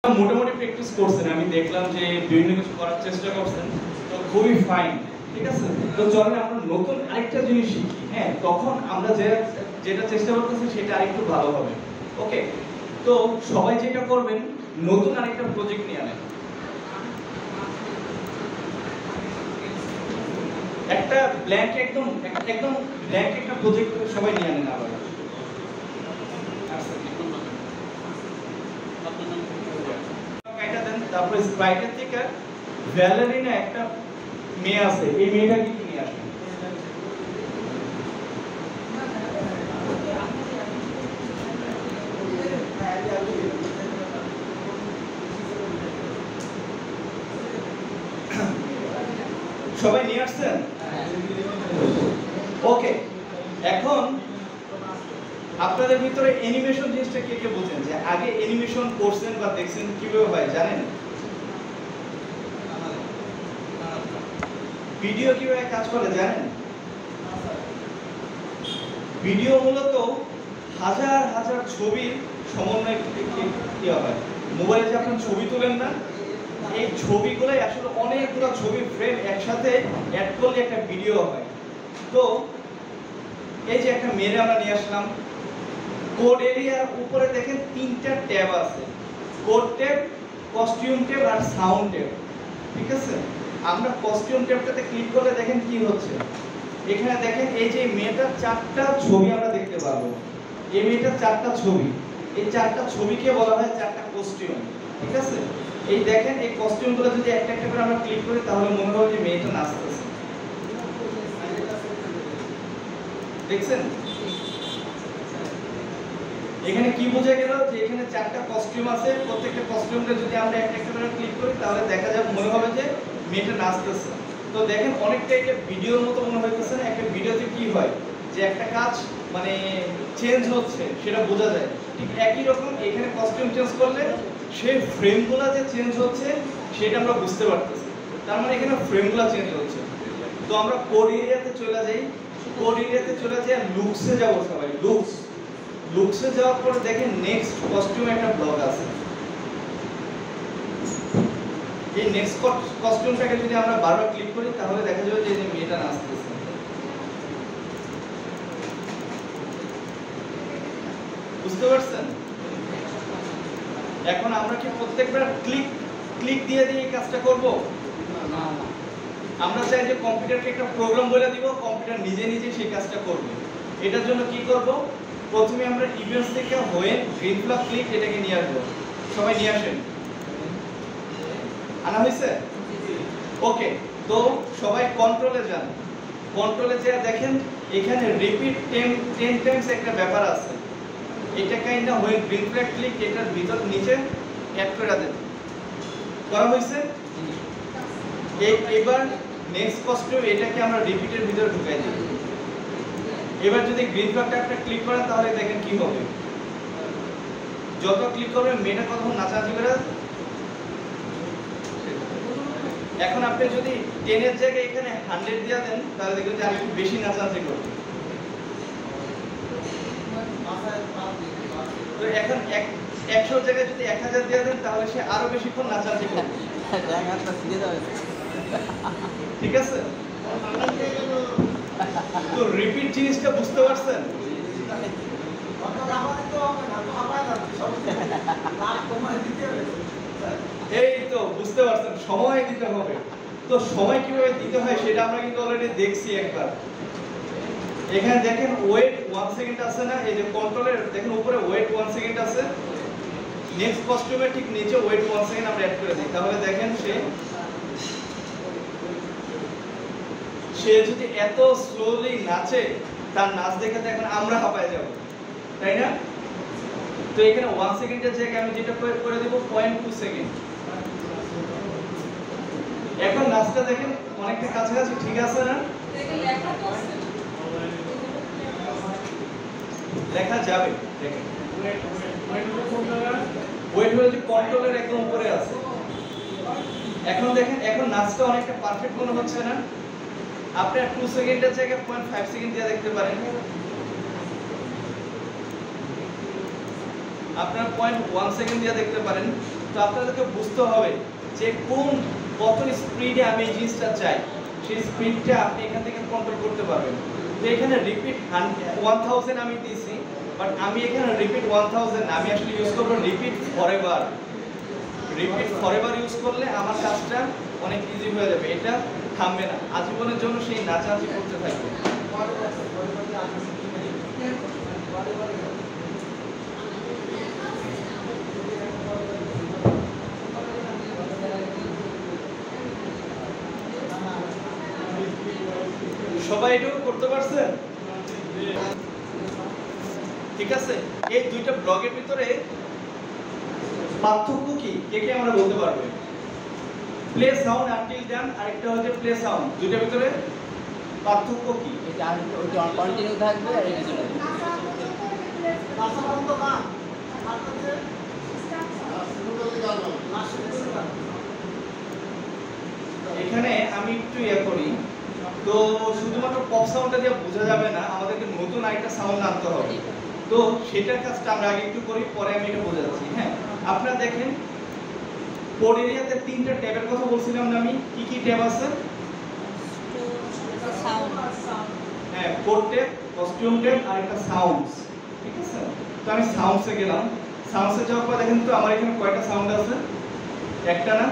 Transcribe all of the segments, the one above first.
মোটামুটি প্র্যাকটিস করছেন, আমি দেখলাম যে বিভিন্ন কিছু করার চেষ্টা করছেন, তো খুবই ফাইন, ঠিক আছে। তো চলেন আমরা নতুন আরেকটা জিনিস শিখি, হ্যাঁ, তখন আমরা যেটা চেষ্টা করতেছি সেটা আরেকটু ভালো হবে। ওকে, তো সবাই যেটা করবেন, নতুন আরেকটা প্রজেক্ট নিয়ে আনেন, একটা ব্ল্যাঙ্ক, একদম ব্ল্যাঙ্ক একটা প্রজেক্ট সবাই নিয়ে আনেন। আবার তারপরে স্প্রাইটের থেকে ভ্যালেরিনা একটা মেয়ে আছে, এই মেয়েটা কি নিয়ে আসবে? সবাই নিয়ে আসছেন? ওকে, এখন আপনাদের ভিতরে অ্যানিমেশন জিনিসটা কে কে বোঝেন, যে আগে অ্যানিমেশন করছেন বা দেখছেন কিভাবে হয় জানেন? ভিডিও কিভাবে কাজ করে জানেন? ভিডিও মূলত হাজার হাজার ছবির সমন্বয়ে কি হয়। মোবাইলে যে আপনি ছবি তোলেন না, এই ছবিগুলোই আসলে অনেকগুলো ছবির ফ্রেম একসাথে অ্যাড করলে একটা ভিডিও হয়। তো এই যে একটা মেয়ে আমরা নিয়ে আসলাম, কোড এরিয়ার উপরে দেখেন তিনটা ট্যাব আছে, কোড ট্যাব, কস্টিউম ট্যাব আর সাউন্ড ট্যাব, ঠিক আছে। আমরা কস্টিউম ট্যাবটাতে ক্লিক করলে দেখেন কি হচ্ছে, এখানে দেখেন এই যে মেয়েটার চারটা ছবি আমরা দেখতে পাবো। এই মেয়েটার চারটা ছবি, এই চারটা ছবিকে বলা হয় চারটা কস্টিউম, ঠিক আছে। এই দেখেন এই কস্টিউমগুলো যদি একটা একটা করে আমরা ক্লিক করি তাহলে মনে হবে যে মেয়েটা নাচতেছে, দেখছেন? এখানে কি বোঝা গেল, যে এখানে চারটা কস্টিউম আছে, প্রত্যেকটা কস্টিউমকে যদি আমরা একটা একটা করে ক্লিক করি তাহলে দেখা যাবে, মনে হবে যে মেয়েটা নাচতেছে। তো দেখেন অনেকটা এটা ভিডিওর মতো মনে হইতেছে না? একটা ভিডিওতে কি হয় যে একটা কাজ মানে চেঞ্জ হচ্ছে সেটা বোঝা যায়, ঠিক একই রকম এখানে কস্টিউম চেঞ্জ করলে সেই ফ্রেমগুলো যে চেঞ্জ হচ্ছে সেটা আমরা বুঝতে পারতেছি, তার মানে এখানে ফ্রেমগুলো চেঞ্জ হচ্ছে। তো আমরা কোড এরিয়াতে চলে যাই, কোড এরিয়াতে চলে যাই আর লুকসে যাব সবাই। লুকসে যাওয়ার পর দেখেন নেক্সট কস্টিউম একটা ব্লক আছে, এই নেক্সট কস্টিউমটাকে যদি আমরা বারবার ক্লিক করি তাহলে দেখা যাবে যে মেয়েটা নাচতেছে। বুঝতে পারছেন? এখন আমরা কি প্রত্যেকবার ক্লিক দিয়ে এই কাজটা করব? না, আমরা চাই যে কম্পিউটারকে একটা প্রোগ্রাম বলে দিব, কম্পিউটার নিজে নিজে সেই কাজটা করবে। এটার জন্য কি করব, প্রথমে আমরা ইভেন্টস থেকে হয়ে গ্রিন ফ্ল্যাগ ক্লিক এটাকে নিয়ে আসবো। সবাই নিয়ে আসেন, আনা হয়েছে? ওকে, তো সবাই কন্ট্রোলে যান, কন্ট্রোলে যা দেখেন এখানে রিপিট 10 টাইমস একটা ব্যাপার আছে, এটা কাইন্ডা হয়ে গ্রিন ফ্ল্যাগ ক্লিক এটার ভিতর নিচে অ্যাড করে দেন। করা হয়েছে? এবার নেক্সট কস্টিউম এটাকে আমরা রিপিটের ভিতরে ঢুকাই দিই। এবার যদি গ্রিন ফ্ল্যাগটা একটা ক্লিক করেন তাহলে দেখেন কি হবে, যত ক্লিক করবেন মেয়েটা কত নাচানাচি করে। এখন আপনি যদি 10 এর জায়গায় এখানে 100 দিয়ে দেন তাহলে দেখবেন যে আমি একটু বেশি নাচানাচি করব। তো এখন 100 এর জায়গায় যদি 1000 দিয়ে দেন তাহলে সে আরো বেশিক্ষণ নাচানাচি করবে, ঠিক আছে? তো রিপিট জিনিসটা বুঝতে পারছেন? এই তো বুঝতে পারছেন, সময় দিতে হবে। তো সময় কিভাবে দিতে হয় সেটা আমরা কিন্তু অলরেডি দেখছি একবার। এখানে দেখেন ওয়েট 1 সেকেন্ড আছে না, এই যে কন্ট্রোলের দেখেন উপরে ওয়েট 1 সেকেন্ড আছে, নেক্সট কস্টিউমের ঠিক নিচে ওয়েট 1 সেকেন্ড আমরা অ্যাড করে দিই, তাহলে দেখেন সে যদি এত স্লোলি নাচে, তার নাচ দেখে তো এখন আমরা হাঁপায় যাব, তাই না? তো এখানে 1 সেকেন্ডের জায়গায় আমি যেটা করে দেব 0.2 সেকেন্ড। এখন নাচটা দেখেন অনেকটা কাছাকাছি, ঠিক আছে না? লেখা যাবে, দেখেন ওয়েট হলো যে কন্ট্রোলের একদম উপরে আছে। এখন দেখেন এখন নাচটা অনেকটা পারফেক্ট মনে হচ্ছে না? আপনি 2 সেকেন্ডের জায়গায় 0.5 সেকেন্ড দিয়ে দেখতে পারেন, আপনারা 0.1 সেকেন্ড দিয়ে দেখতে পারেন। তো আপনাদেরকে বুঝতে হবে যে কত স্পিডে আমি এই জিনিসটা চাই, সেই স্পিডটা আপনি এখান থেকে কন্ট্রোল করতে পারবেন। তো এখানে রিপিট 1000 আমি দিয়েছি, বাট আমি এখানে রিপিট 1000 না, আমি আসলে ইউজ করবো repeat forever. Repeat forever use করলে আমার কাজটা অনেক ইজি হয়ে যাবে, এটা থামবে না, আজীবনের জন্য সেই নাচানাচি করতে থাকবে। সবাই এটাও করতে পারছেন? ঠিক আছে, এই দুইটা ব্লগের ভিতরে পার্থক্য কি কে কে আমরা বলতে পারবে? প্লে সাউন্ড আনটিল ডান, আরেকটা হচ্ছে প্লে সাউন্ড, দুইটার ভিতরে পার্থক্য কি? এটা ওইটা কন্টিনিউ থাকবে আর এটা চলে যাবে। এখানে আমি একটু করি, তো শুধুমাত্র পপ সাউন্ডটা দিয়ে বোঝা যাবে না, আমাদেরকে নতুন আরেকটা সাউন্ড আনতে হবে। তো সেটার কাজটা আমরা আগে একটু করি, পরে আমি এটা বোঝাচ্ছি। হ্যাঁ, আপনারা দেখেন কোড এরিয়াতে 3টা ট্যাবের কথা বলছিলাম না আমি, কি কি ট্যাব আছে? হ্যাঁ, কোড ট্যাব, কস্টিউম ট্যাব আর একটা সাউন্ডস। ঠিক আছে, তো আমি সাউন্ডসে গেলাম। সাউন্ডসে যাওয়ার পর দেখেন তো আমার এখানে কয়টা সাউন্ড আছে? একটা না?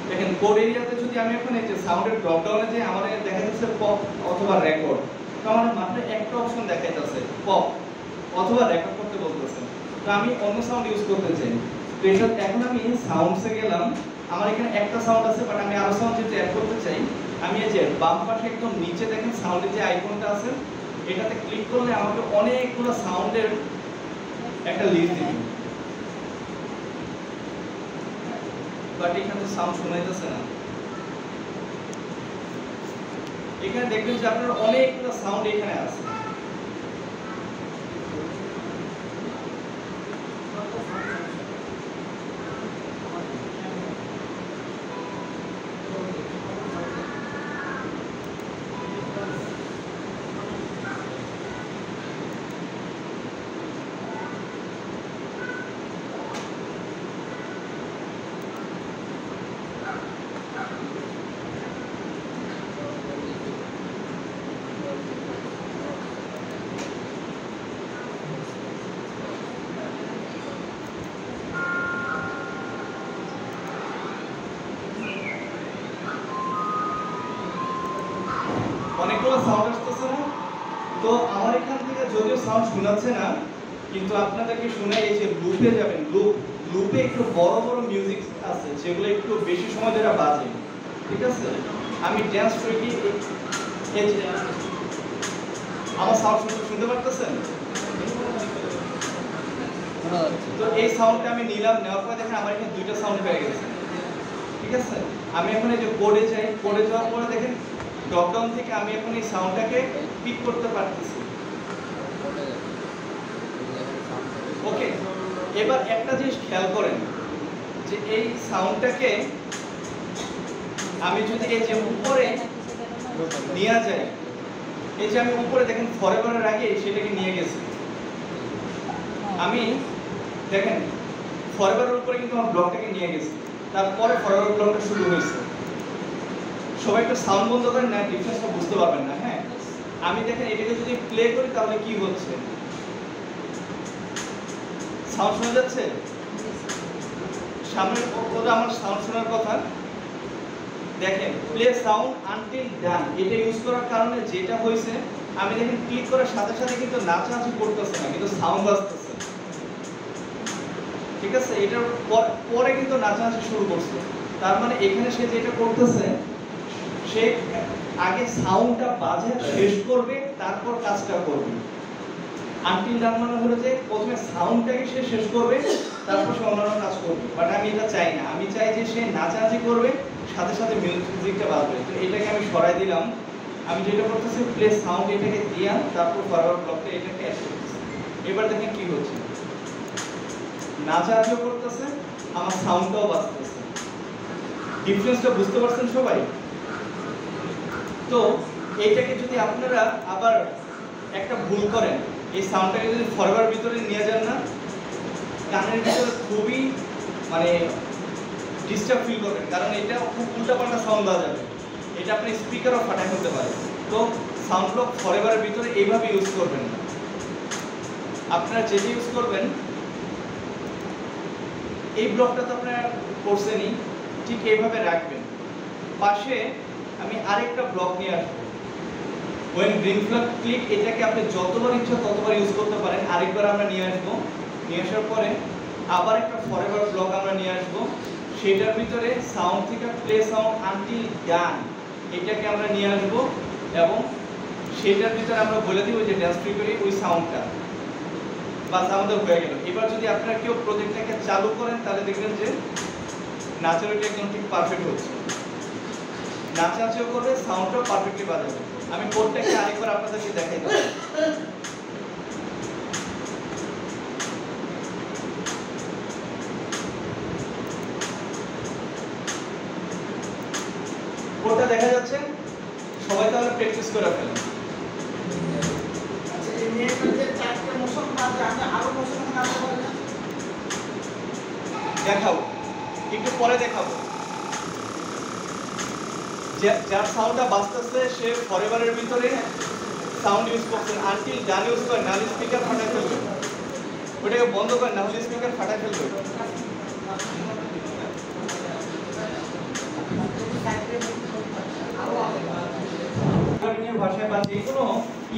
দেখেন কোড এরিয়াতে যদি আমি এখন এই যে সাউন্ডের ড্রপ ডাউনে যে আমার দেখা যাচ্ছে পপ অথবা রেকর্ড, তো আমার মাত্র একটা অপশন দেখাইতেছে পপ অথবা রেকর্ড করতে বলতেছে। তো আমি অন্য সাউন্ড ইউজ করতে চাই, তো এটা এখন আমি সাউন্ডসে গেলাম, আমার এখানে একটা সাউন্ড আছে, বাট আমি আরো সাউন্ড যদি অ্যাড করতে চাই, আমি এই যে বাম পাশে একদম নিচে দেখেন সাউন্ডের যে আইকনটা আছে, এটাতে ক্লিক করলে আমাকে অনেকগুলো সাউন্ডের একটা লিস্ট দিবে। বাট এখানে তো সাউন্ড শোনাইতেছে না। এখানে দেখবেন যে আপনার অনেকগুলো সাউন্ড এখানে আছে। অনেকগুলো সাউন্ড আসতেছে না? তো আমার এখান থেকে যদিও সাউন্ড শোনাচ্ছে না, কিন্তু আপনাদেরকে শোনাই, এই যে লুপে যাবেন, লুপে একটু বড় বড় মিউজিক আছে যেগুলো একটু বেশি সময় ধরে বাজে। ঠিক আছে, আমি ড্যান্স ফ্রিকি এই যে আমার সাউন্ড শুনতে পারতেছেন? তো এই সাউন্ডটা আমি নিলাম, নেওয়ার পরে দেখেন আমার এখানে দুইটা সাউন্ড হয়ে গেছে। ঠিক আছে, আমি এখন এই যে কোডে যাই, কোডে যাওয়ার পরে দেখেন ড্রপ ডাউন থেকে আমি এখন এই সাউন্ডটাকে পিক করতে পারতেছি। ওকে, এবার একটা জিনিস খেয়াল করেন যে এই সাউন্ডটাকে আমি যদি এই যে উপরে নিয়ে যাই, এই যে আমি উপরে দেখেন ফরএভারের আগে সেটাকে নিয়ে গেছি, আমি দেখেন ফরএভারের উপরে কিন্তু আমার ব্লকটাকে নিয়ে গেছি, তারপরে ফরএভার ব্লকটা শুরু হয়েছে। সবাই একটু সাউন্ড বন্ধ করেন না, ডিফারেন্সটা বুঝতে পারবেন না। হ্যাঁ, আমি দেখেন এটাকে যদি প্লে করি তাহলে কি হচ্ছে, সাউন্ড শোনা যাচ্ছে? সামনে ওটা আমার সাউন্ড শোনার কথা। দেখেন প্লে সাউন্ড আনটিল ডান, এটা ইউজ করার কারণে যেটা হয়েছে, আমি দেখেন ক্লিক করার সাথে সাথে কিন্তু নাচানাচি করতেছে না, কিন্তু সাউন্ড আসতেছে। ঠিক আছে, এটার পরে কিন্তু নাচানাচি শুরু করছে, তার মানে এখানে সে যেটা করতেছে, সে আগে সাউন্ডটা বাজে শেষ করবে, তারপর কাজটা করবে। আনটিল ডান মানে হলো যে প্রথমে সাউন্ডটাকে সে শেষ করবে, তারপর সে অন্যান্য কাজ করবে। বাট আমি এটা চাই না, আমি চাই যে সে নাচানাচি করবে, সাথে সাথে মিউজিকটা বাজবে। তো এটাকে আমি সরাই দিলাম, আমি যেটা করতেছি প্লে সাউন্ড এটাকে দিয়া, তারপর ফরওয়ার্ড ব্লকটা এটাকে অ্যাড করতেছি। এবার দেখেন কি হচ্ছে, নাচানাচিও করতেছে, আমার সাউন্ডটাও বাজতেছে। ডিফারেন্সটা বুঝতে পারছেন সবাই? তো এইটাকে যদি আপনারা আবার একটা ভুল করেন, এই সাউন্ডটাকে যদি ফরওয়ার্ড ভিতরে নিয়ে যান না, কানের ভিতরে খুবই মানে ডিস্টার্ব ফিল করবেন, কারণ এটা খুব উল্টাপাল্টা সাউন্ড দেওয়া যাবে, এটা আপনি স্পিকারও ফাটাই ফেলতে পারে। তো সাউন্ড ব্লক ফরএভারের ভিতরে এইভাবে ইউজ করবেন না। আপনারা যেটা ইউজ করবেন, এই ব্লকটা তো আপনারা করছেনই, ঠিক এইভাবে রাখবেন। পাশে আমি আরেকটা ব্লক নিয়ে আসবো, ওয়েন গ্রিন ফ্ল্যাগ ক্লিক, এটাকে আপনি যতবার ইচ্ছা ততবার ইউজ করতে পারেন। আরেকবার আমরা নিয়ে আসবো, নিয়ে আসার পরে আবার একটা ফরএভার ব্লক আমরা নিয়ে আসবো, সেটার ভিতরে সাউন্ড থেকে প্লে সাউন্ড আনটিল ডান এটাকে আমরা নিয়ে আসবো, এবং সেটার ভিতরে আমরা বলে দিব যে ড্যান্স ফ্রি ওই সাউন্ডটা, বাস আমাদের হয়ে গেল। এবার যদি আপনারা কেউ প্রজেক্টটাকে চালু করেন তাহলে দেখবেন যে নাচারটা একদম ঠিক পারফেক্ট হচ্ছে, নাচাচিও করবে, সাউন্ডটাও পারফেক্টলি বাজাবে। আমি কোডটাকে আরেকবার আপনাদেরকে দেখাই দেব। কোডটা দেখা যাচ্ছে? সবাই তাহলে প্র্যাকটিস করে ফেলেন। আচ্ছা, এই মেয়েটার যে চারটে মোশন বাদে আমি আরো মোশন আনতে পারি না? দেখাও, একটু পরে দেখাবো। যার সাউন্ডটা বাজতেছে সে ফরএভারের ভিতরে সাউন্ড ইউজ করছেন, আনটিল ডান ইউজ করেন, নাহলে স্পিকার ফাটাই ফেলবে, ওটাকে বন্ধ করেন, নাহলে স্পিকার ফাটাই ফেলবে। ভাষায় বা যে কোনো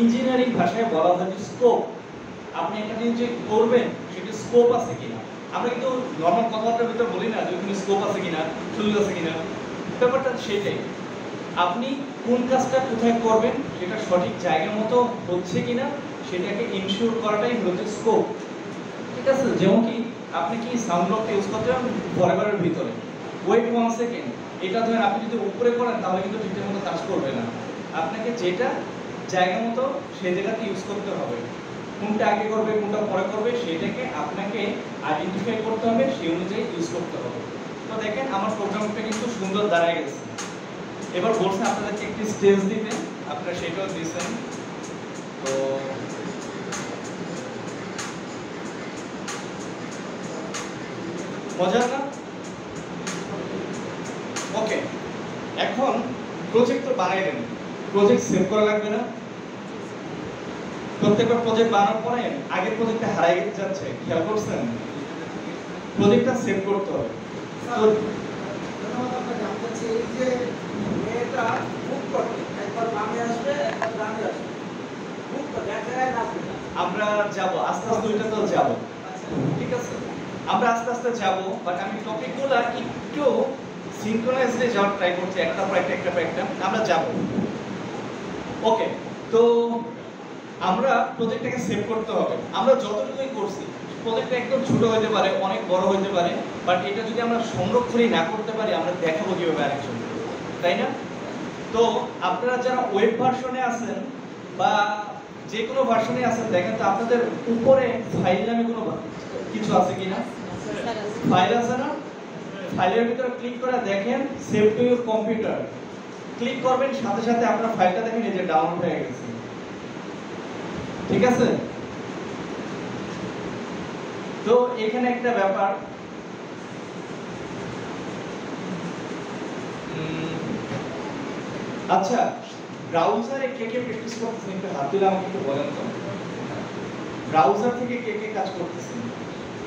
ইঞ্জিনিয়ারিং ভাষায় বলা হয় যে স্কোপ, আপনি এখানে যে করবেন সেটা স্কোপ আছে কিনা। আমরা কিন্তু নর্মাল কথাবার্তার ভিতরে বলি না যে ওখানে স্কোপ আছে কিনা, সুযোগ আছে কিনা, ব্যাপারটা সেটাই। আপনি কোন কাজটা কোথায় করবেন সেটা সঠিক জায়গা মতো হচ্ছে কিনা সেটাকে ইনশিওর করাটাই হচ্ছে স্কোপ, ঠিক আছে? যেমন কি আপনি কি সাউন্ড ব্লকটা ইউজ করতে পারেন ফরএভারের ভিতরে, ওয়েট 1 সেকেন্ড, এটা ধরেন আপনি যদি উপরে করেন তাহলে কিন্তু ঠিকঠাক মতো কাজ করবে না। আপনাকে যেটা জায়গা মতো সেই জায়গাতে ইউজ করতে হবে, কোনটা আগে করবে কোনটা পরে করবে সেটাকে আপনাকে আইডেন্টিফাই করতে হবে, সেই অনুযায়ী ইউজ করতে হবে। তো দেখেন আমার প্রোগ্রামটা কিন্তু সুন্দর দাঁড়ায় গেছে। এবার বলছে আপনাদেরকে একটি স্টেজ দিতে, আপনারা সেটাও দিয়েছেন। তো মজা না? ওকে, এখন প্রজেক্ট তো বানাইলেন, প্রজেক্ট সেভ করা লাগবে না? প্রত্যেকবার প্রজেক্ট বানানোর পরে আগের প্রজেক্টটা হারাই যাচ্ছে, খেয়াল করছেন? প্রজেক্টটা সেভ করতে হবে। তো ধন্যবাদ আপনাকে। আমি বলছি এই যে মেয়েটা মুভ করবে, একবার বামে আসবে একবার ডানে আসবে, মুভ করবে, এক জায়গায় নাচবে না। আমরা যাব আস্তে আস্তে, ওইটা তো যাব, ঠিক আছে? আমরা আস্তে আস্তে যাব, বাট আমি টপিকগুলো একটু সিনক্রোনাইজলি যাওয়ার ট্রাই করছি, একটা পর একটা আমরা যাব। ওকে, তো আমরা প্রজেক্টটাকে সেভ করতে হবে। আমরা যতটুকুই করছি, প্রজেক্টটা একদম ছোট হতে পারে, অনেক বড় হতে পারে, বাট এটা যদি আমরা সংরক্ষণই না করতে পারি আমরা দেখাবো কিভাবে আরেকজন, তাই না? তো আপনারা যারা ওয়েব ভার্সনে আছেন বা যে কোনো ভার্সনে আছেন, দেখেন তো আপনাদের উপরে ফাইল নামে কোনো কিছু আছে কিনা? ফাইল আছে না? ফাইলের ভিতরে ক্লিক করে দেখেন save to your computer, click করবেন, সাথে সাথে আপনার ফাইলটা দেখেন এই যে ডাউনলোড হয়ে গেছে, ঠিক আছে? তো এখানে একটা ব্যাপার, আচ্ছা ব্রাউজারে কে কে প্র্যাকটিস করতেছেন একটু হাত দিলে আমাকে একটু বলেন তো। ব্রাউজার থেকে কে কে কাজ করতেছেন?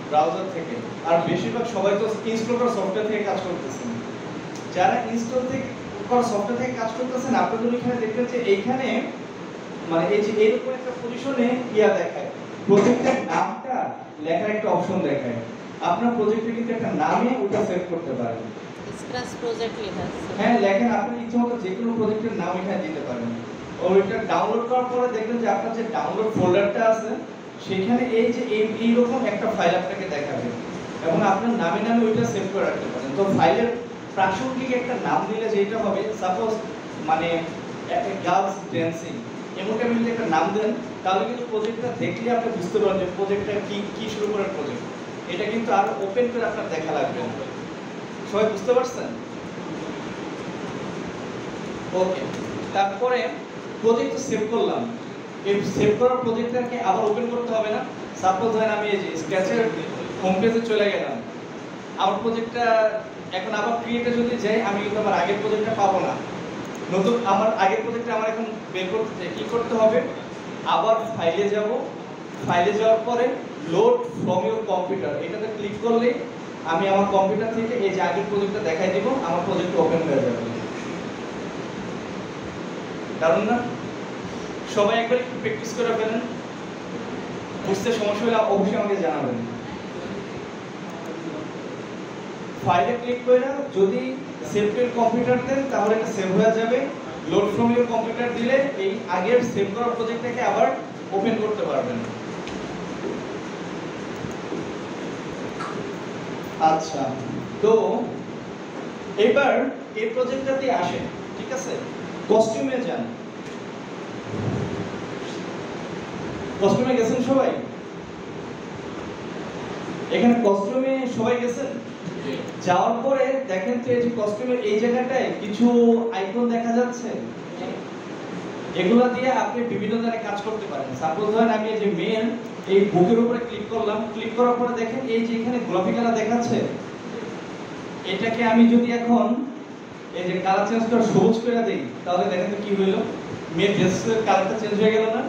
ব্রাউজার থেকে, আর বেশিরভাগ সবাই তো ইনস্টল করা সফটওয়্যার থেকে কাজ করতেছেন। যারা ইনস্টল থেকে করা সফটওয়্যার থেকে কাজ করতেছেন আপনাদের এখানে দেখবেন যে এইখানে মানে এই যে এরকম একটা পজিশনে ইয়া দেখায়, প্রজেক্টের নামটা লেখার একটা অপশন দেখায়। আপনার প্রজেক্টে কিন্তু একটা নামে ওটা সেভ করতে পারেন। স্ক্র্যাচ প্রজেক্ট লেখা আছে। হ্যাঁ লেখেন, আপনি ইচ্ছামতো যে কোনো প্রজেক্টের নাম এখানে দিতে পারেন। ওইটা ডাউনলোড করার পরে দেখবেন যে আপনার যে ডাউনলোড ফোল্ডারটা আছে সেখানে এই যে এইরকম একটা ফাইল আপনাকে দেখাবে, এবং আপনার নামে নামে ওইটা সেভ করে রাখতে পারেন। তো ফাইলের প্রাসঙ্গিক একটা নাম দিলে যেটা হবে, সাপোজ মানে গার্লস ড্যান্সিং এমনটা যদি একটা নাম দেন, তাহলে কিন্তু প্রজেক্টটা দেখলে আপনি বুঝতে পারবেন যে প্রজেক্টটা কি শুরু করার প্রজেক্ট। এটা কিন্তু আরো ওপেন করে আপনার দেখা লাগবে। সবাই বুঝতে পারছেন? ওকে, তারপরে প্রজেক্ট সেভ করলাম, এই সেভ করার প্রজেক্টটাকে আবার ওপেন করতে হবে না? সাপোজ ধরেন আমি এই যে স্কেচের হোম পেজে চলে গেলাম, আমার প্রজেক্টটা এখন আবার ক্রিয়েটে যদি যাই আমি কিন্তু আমার আগের প্রজেক্টটা পাবো না। নতুন আমার আগের প্রজেক্টটা আমার এখন বের করতে চাই, কি করতে হবে? আবার ফাইলে যাব, ফাইলে যাওয়ার পরে লোড ফ্রম ইউর কম্পিউটার এটাতে ক্লিক করলে আমি আমার কম্পিউটার থেকে এই যে আগের প্রজেক্টটা দেখাই দিব, আমার প্রজেক্ট ওপেন হয়ে যাবে। কারণ না সবাই একবার একটু প্র্যাকটিস করে ফেলেন, বুঝতে সমস্যা হলে অবশ্যই আমাকে জানাবেন। ফাইলে ক্লিক করে যদি সেভ টু কম্পিউটার দেন তাহলে এটা সেভ হয়ে যাবে। লোড ফ্রম ইউর কম্পিউটার দিলে এই আগের সেভ করা প্রজেক্টটাকে আবার ওপেন করতে পারবেন। আচ্ছা, তো এবার এই প্রজেক্টটাতে আসেন, ঠিক আছে? কস্টিউমে যান। কস্টিউমে গেছেন সবাই? এখানে কস্টিউমে সবাই গেছেন? যাওয়ার পরে দেখেন তো এই যে কস্টিউমের এই জায়গাটায় কিছু আইকন দেখা যাচ্ছে, এগুলা দিয়ে আপনি বিভিন্ন ধরনের কাজ করতে পারেন। সাপোজ ধরেন আমি এই যে মেন এই বুকের উপরে ক্লিক করলাম, ক্লিক করার পরে দেখেন এই যে এখানে গোলাপি কালার দেখাচ্ছে, এটাকে আমি যদি এখন এই যে কালার চেঞ্জ করে সবুজ করে দেই তাহলে দেখেন তো কি হইলো, মেন ড্রেসের কালারটা চেঞ্জ হয়ে গেল না?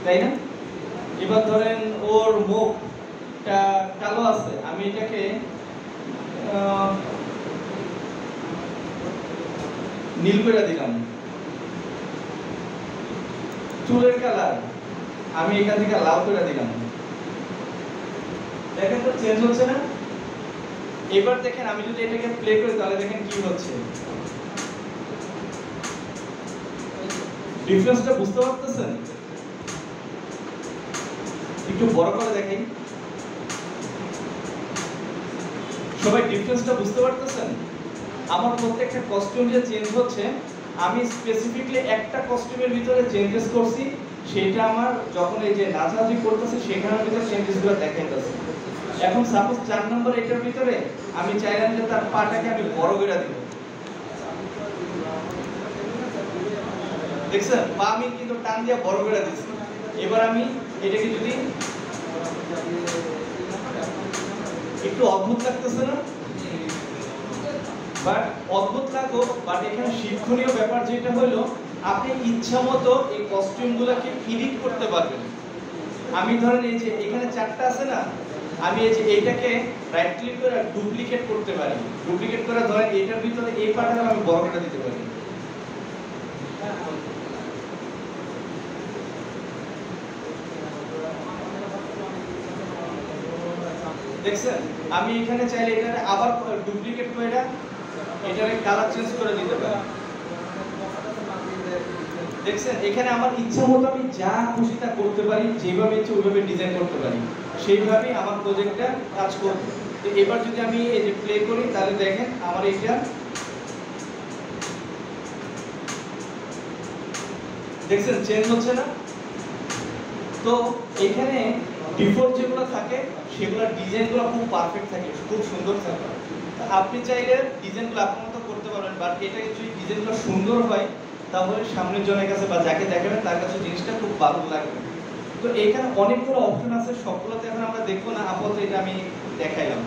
তাই না? এবার ধরেন ওর মুখটা কালো আছে, আমি এটাকে নীল করে দিলাম। চুলের কালার আমি এখান থেকে লাল করে দিলাম। দেখেন তো চেঞ্জ হচ্ছে না? এবার দেখেন আমি যদি এটাকে প্লে করি তাহলে দেখেন কি হচ্ছে, ডিফারেন্সটা বুঝতে পারতেছেন? একটু বড় করে দেখেন, সবাই ডিফারেন্সটা বুঝতে পারতেছেন? আমার প্রত্যেকটা কস্টিউম যে চেঞ্জ হচ্ছে, আমি স্পেসিফিকলি একটা কস্টিউমের ভিতরে চেঞ্জেস করছি, সেটা আমার যখন এই যে নাচানাচি করতেছে সেখানের ভিতরে চেঞ্জেসগুলো দেখাইতেছে। এখন সাপোজ 4 নম্বর এটার ভিতরে আমি চাইলাম যে তার পাটাকে আমি বড় করে দিব, দেখছেন? পা আমি কিন্তু টান দিয়ে বড় করে দিচ্ছি। এবার আমি এটাকে যদি একটু অদ্ভুত লাগতেছে না? বাট অদ্ভুত লাগো, বাট এখানে শিক্ষণীয় ব্যাপার যেটা হলো আপনি ইচ্ছা মতো এই কস্টিউমগুলোকে এডিট করতে পারবেন। আমি ধরেন এই যে এখানে 4টা আছে না, আমি এই যে এইটাকে রাইট ক্লিক করে ডুপ্লিকেট করতে পারি। ডুপ্লিকেট করে ধরেন এটার ভিতরে এই পার্টটা আমি বড় করে দিতে পারি। দেখছেন? আমি এখানে চাইলে এটাকে আবার ডুপ্লিকেট করে এটাকে কালার চেঞ্জ করে দিতে পারি। দেখছেন? এখানে আমার ইচ্ছা মতো আমি যা খুশি তা করতে পারি, যেভাবে ইচ্ছে ওইভাবে ডিজাইন করতে পারি, সেইভাবেই আমার প্রজেক্টটা কাজ করবে। তো এবার যদি আমি এই যে প্লে করি তাহলে দেখেন আমার এটা দেখছেন চেঞ্জ হচ্ছে না? তো এখানে ডিফল্ট যেগুলো থাকে সেগুলোর ডিজাইনগুলো খুব পারফেক্ট থাকে, খুব সুন্দর থাকে। আপনি চাইলে ডিজাইনগুলো আপনার মতো করতে পারবেন, বাট এটা যদি ডিজাইনগুলো সুন্দর হয় তাহলে সামনের জনের কাছে বা যাকে দেখাবেন তার কাছে জিনিসটা খুব ভালো লাগবে। তো এখানে অনেকগুলো অপশন আছে, সবগুলোতে এখন আমরা দেখবো না, আপাতত এটা আমি দেখাইলাম।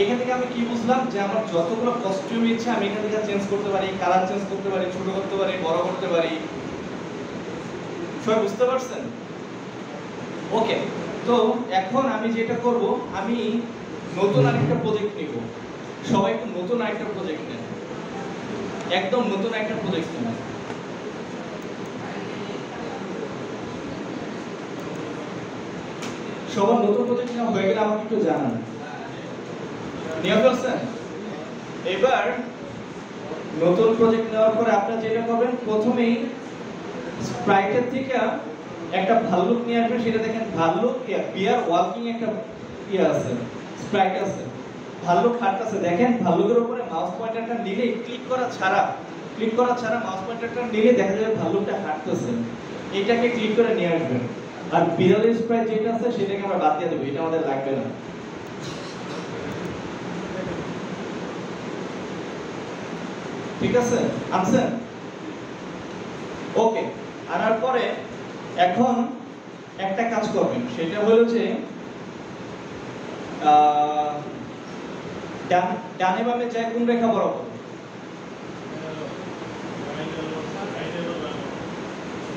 এখান থেকে আমি কি বুঝলাম যে আমার যতগুলো কস্টিউম ইচ্ছে আমি এখান থেকে চেঞ্জ করতে পারি, কালার চেঞ্জ করতে পারি, ছোট করতে পারি, বড় করতে পারি। সবাই বুঝতে পারছেন? ওকে, তো এখন আমি যেটা করব, আমি নতুন আরেকটা প্রজেক্ট নিব। সবাই একটু নতুন আরেকটা প্রজেক্ট নেন, একদম নতুন একটা প্রজেক্ট নেন। সবার নতুন প্রজেক্ট নেওয়া হয়ে গেলে আমাকে একটু জানান। নিয়ে ফেলছেন? এবার নতুন প্রজেক্ট নেওয়ার পরে আপনারা যেটা করবেন, প্রথমেই স্প্রাইটের থেকে একটা ভাল্লুক নিয়ে আসবেন। সেটা দেখেন ভাল্লুক বিয়ার ওয়াকিং একটা আছে, স্প্রাইট আছে, ভাল্লুক হাঁটতেছে। দেখেন ভাল্লুকের উপরে মাউস পয়েন্টারটা নিলে ক্লিক করা ছাড়া মাউস পয়েন্টারটা নিলে দেখা যাবে ভাল্লুকটা হাঁটতেছে। এটাকে ক্লিক করে নিয়ে আসবেন। আর বিড়ালের স্প্রাইট যেটা আছে সেটাকে আমরা বাদ দিয়ে দেবো, এটা আমাদের লাগবে না। ঠিক আছে? আনছেন? ওকে, আনার পরে এখন একটা কাজ করবেন, সেটা হলো যে ডানে বামে যায় কোন রেখা বরাবর?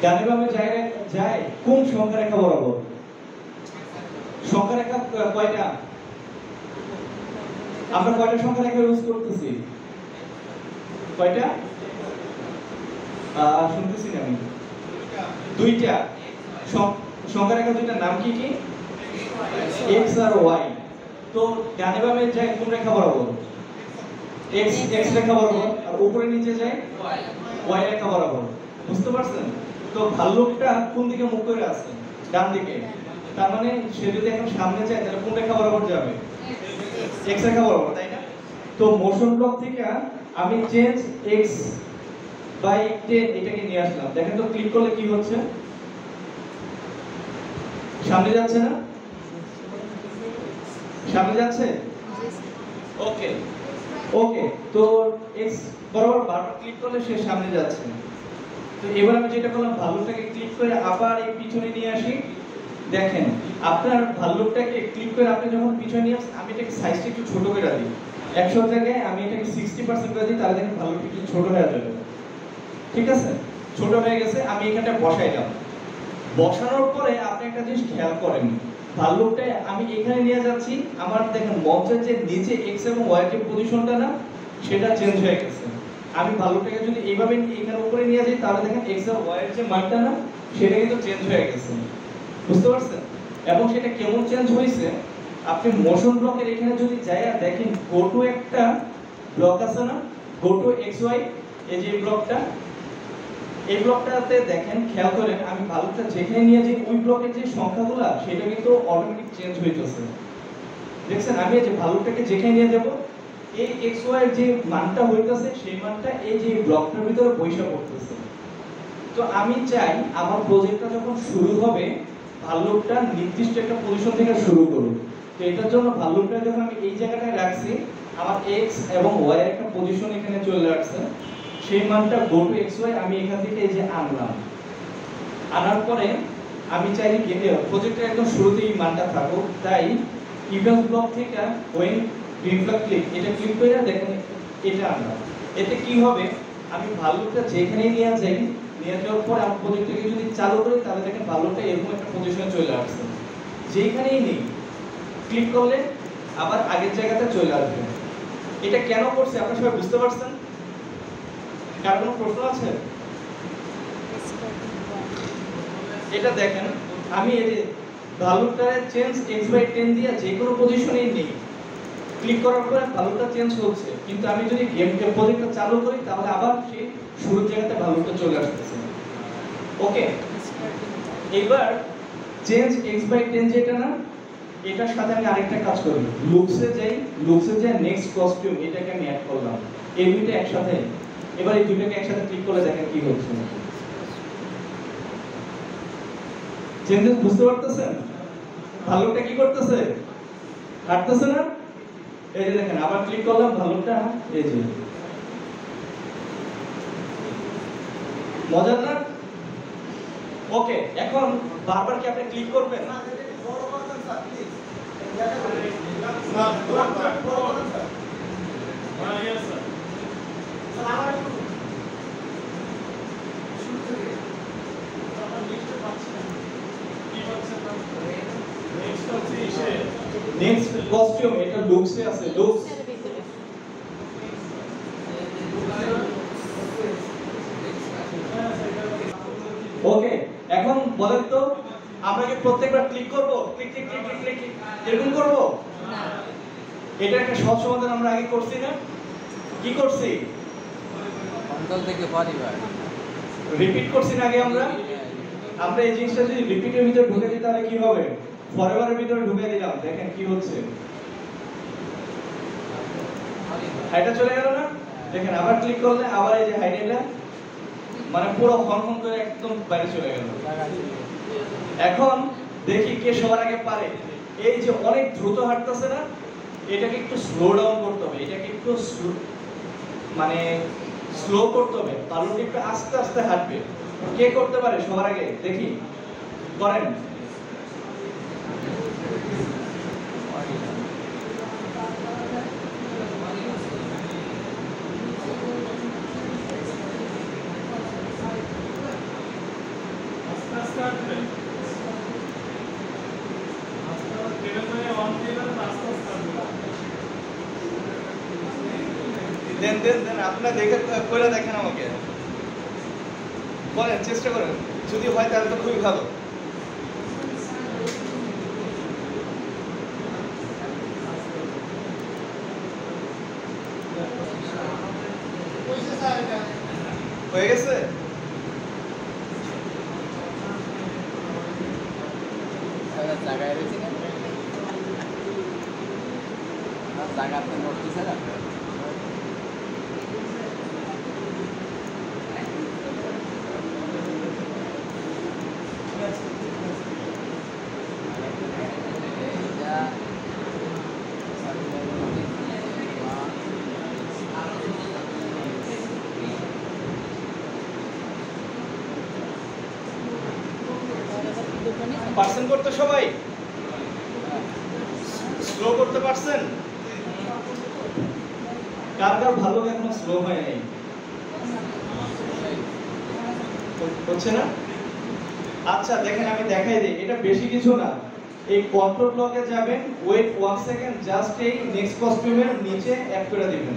ডানে বামে যায় কোন সংখ্যা রেখা বরাবর? সংখ্যা রেখা কয়টা? আমরা কয়টা সংখ্যা রেখা ইউজ করতেছি? কয়টা? শুনতেছি না আমি। দুইটা সংখ্যা রেখা, দুইটার নাম কি কি? x আর y। তো ডানে বামে যায় কোন রেখা বরাবর? x রেখা বরাবর, আর উপরে নিচে যায় y রেখা বরাবর। বুঝতে পারছেন? তো ভাল্লুকটা কোন দিকে মুখ করে আছে? ডান দিকে। তার মানে সে যদি এখন সামনে যায় তাহলে কোন রেখা বরাবর যাবে? x রেখা বরাবর, তাই না? তো মোশন ব্লক থেকে আমি চেঞ্জ x বাই 10 এটাকে নিয়ে আসলাম। দেখেন তো ক্লিক করলে কি হচ্ছে? সামনে যাচ্ছে না? সামনে যাচ্ছে? ওকে ওকে। তো x বরাবর বারবার ক্লিক করলে সে সামনে যাচ্ছে। তো এবার আমি যেটা করলাম, ভাল্লুকটাকে ক্লিক করে আবার এই পিছনে নিয়ে আসি। দেখেন আপনার ভাল্লুকটাকে ক্লিক করে আপনি যখন পিছনে নিয়ে আসেন, আমি এটাকে সাইজটা একটু ছোট করে দিই। 100 জায়গায় আমি এটাকে 60% করে দিই, তাহলে দেখেন ভাল্লুকটা একটু ছোট হয়ে যাবে। ঠিক আছে? ছোট হয়ে গেছে, আমি এখানটা বসাইলাম। বসানোর পরে আপনি একটা জিনিস খেয়াল করেন, ভাল্লুকটা আমি এখানে নিয়ে যাচ্ছি, আমার দেখেন মঞ্চের যে নিচে x এবং y এর পজিশনটা না, সেটা চেঞ্জ হয়ে গেছে। আমি ভাল্লুকটাকে যদি এইভাবে এখানে উপরে নিয়ে যাই, তাহলে দেখেন x আর y এর যে মানটা না, সেটা কিন্তু চেঞ্জ হয়ে গেছে। বুঝতে পারছেন? এবং সেটা কেমন চেঞ্জ হয়েছে, আপনি মোশন ব্লকের এখানে যদি যাই আর দেখেন গো টু একটা ব্লক আছে না, গো টু xy, এই যে ব্লকটা, এই ব্লকটাতে দেখেন খেয়াল করেন, আমি ভাল্লুকটা যেখানে নিয়ে যাই ওই ব্লকের যে সংখ্যাগুলো সেটা কিন্তু অটোমেটিক চেঞ্জ হইতেছে। দেখছেন? আমি এই যে ভাল্লুকটাকে যেখানে নিয়ে যাব, এই xy এর যে মানটা হইতাছে সেই মানটা এই যে ব্লকটার ভিতরে বৈশা পড়তেছে। তো আমি চাই আমার প্রজেক্টটা যখন শুরু হবে, ভাল্লুকটা নির্দিষ্ট একটা পজিশন থেকে শুরু করুক। তো এটার জন্য ভাল্লুকটা যখন আমি এই জায়গাটায় রাখছি, আমার x এবং y এর একটা পজিশন এখানে চলে আসছে। সেই মানটা গো টু xy আমি এখান থেকে এই যে আনলাম। আনার পরে আমি চাই যে প্রজেক্টের একদম শুরুতেই এই মানটা থাকুক। তাই ইভেন্ট ব্লক থেকে ওয়েন রিফ্লেক্ট ক্লিক, এটা ক্লিক করে দেখেন এটা আনলাম। এতে কি হবে, আমি ভাল্লুকটা যেখানে নিয়ে যাই, নিয়ে যাওয়ার পর আমি প্রজেক্টটাকে যদি চালু করি, তাহলে দেখেন ভাল্লুকটা এরকম একটা পজিশনে চলে আসছে। যেখানেই নেই ক্লিক করলে আবার আগের জায়গাতে চলে আসবে। এটা কেন করছে আপনারা সবাই বুঝতে পারছেন? কার কোনো প্রশ্ন আছে? এটা দেখেন, আমি এই যে ভাল্লুকটারে চেঞ্জ x/10 দিয়ে যে কোনো পজিশনেই নেই, ক্লিক করার পরে ভাল্লুকটা চেঞ্জ হচ্ছে, কিন্তু আমি যদি গেমকে প্রজেক্টটা চালু করি, তাহলে আবার সেই শুরুর জায়গাতে ভাল্লুকটা চলে আসতেছে। ওকে, এবার চেঞ্জ x/10 যেটা না, এটার সাথে আমি আরেকটা কাজ করি, লুকসে যাই, লুকসে যাই নেক্সট কস্টিউম, এটাকে আমি অ্যাড করলাম। এই দুইটা একসাথে, এবার এই দুইটাকে একসাথে ক্লিক করে দেখেন কি হচ্ছে। চেঞ্জেস বুঝতে পারতেছেন? ভাল্লুকটা কি করতেছে? হাঁটতেছে না? এই যে দেখেন, আবার ক্লিক করলাম, ভাল্লুকটা এই যে। মজার না? ওকে, এখন বারবার কি আপনি ক্লিক করবেন? নেক্সট কস্টিউম, এটা লুকসে আছে, লুকস। ওকে, এখন বলেন তো, আমরা কি প্রত্যেকবার ক্লিক করব? Click click click click click এরকম করব না। এটা একটা সহজ সমাধান আমরা আগে করছি না? কি করছি? কন্ট্রোল থেকে পরিবার রিপিট করছি না আগে আমরা? আমরা এই জিনিসটা যদি রিপিটের ভিতরে ঢুকে দিই তাহলে কি হবে? ফরএভারের ভিতরে ঢুকে দিলাম, দেখেন কি হচ্ছে। হাইটা চলে গেল না? দেখেন আবার ক্লিক করলে আবার এই যে হাইডেটা মানে পুরো ফন করে একদম বাইরে চলে গেল। এখন দেখি কে সবার আগে পারে। এই যে অনেক দ্রুত হাঁটতেছে না, এটাকে একটু স্লো ডাউন করতে হবে, এটাকে একটু মানে স্লো করতে হবে, তাহলে একটু আস্তে আস্তে হাঁটবে। কে করতে পারে সবার আগে? দেখি করেন। দেন দেন দেন, আপনারা দেখে করে দেখেন আমাকে, বলেন, চেষ্টা করেন, যদি হয় তাহলে তো খুবই ভালো। হয়ে গেছে? জায়গায় রয়েছে না জায়গাতে নোট দিছে না পারছেন করতে সবাই? স্লো করতে পারছেন? কার কার ভালো এখনো স্লো হয় নাই? হচ্ছে না? আচ্ছা দেখেন, আমি দেখাই দিই, এটা বেশি কিছু না। এই কন্ট্রোল ব্লকে যাবেন, ওয়েট 1 সেকেন্ড, জাস্ট এই নেক্সট কস্টিউমের নিচে অ্যাড করে দিবেন,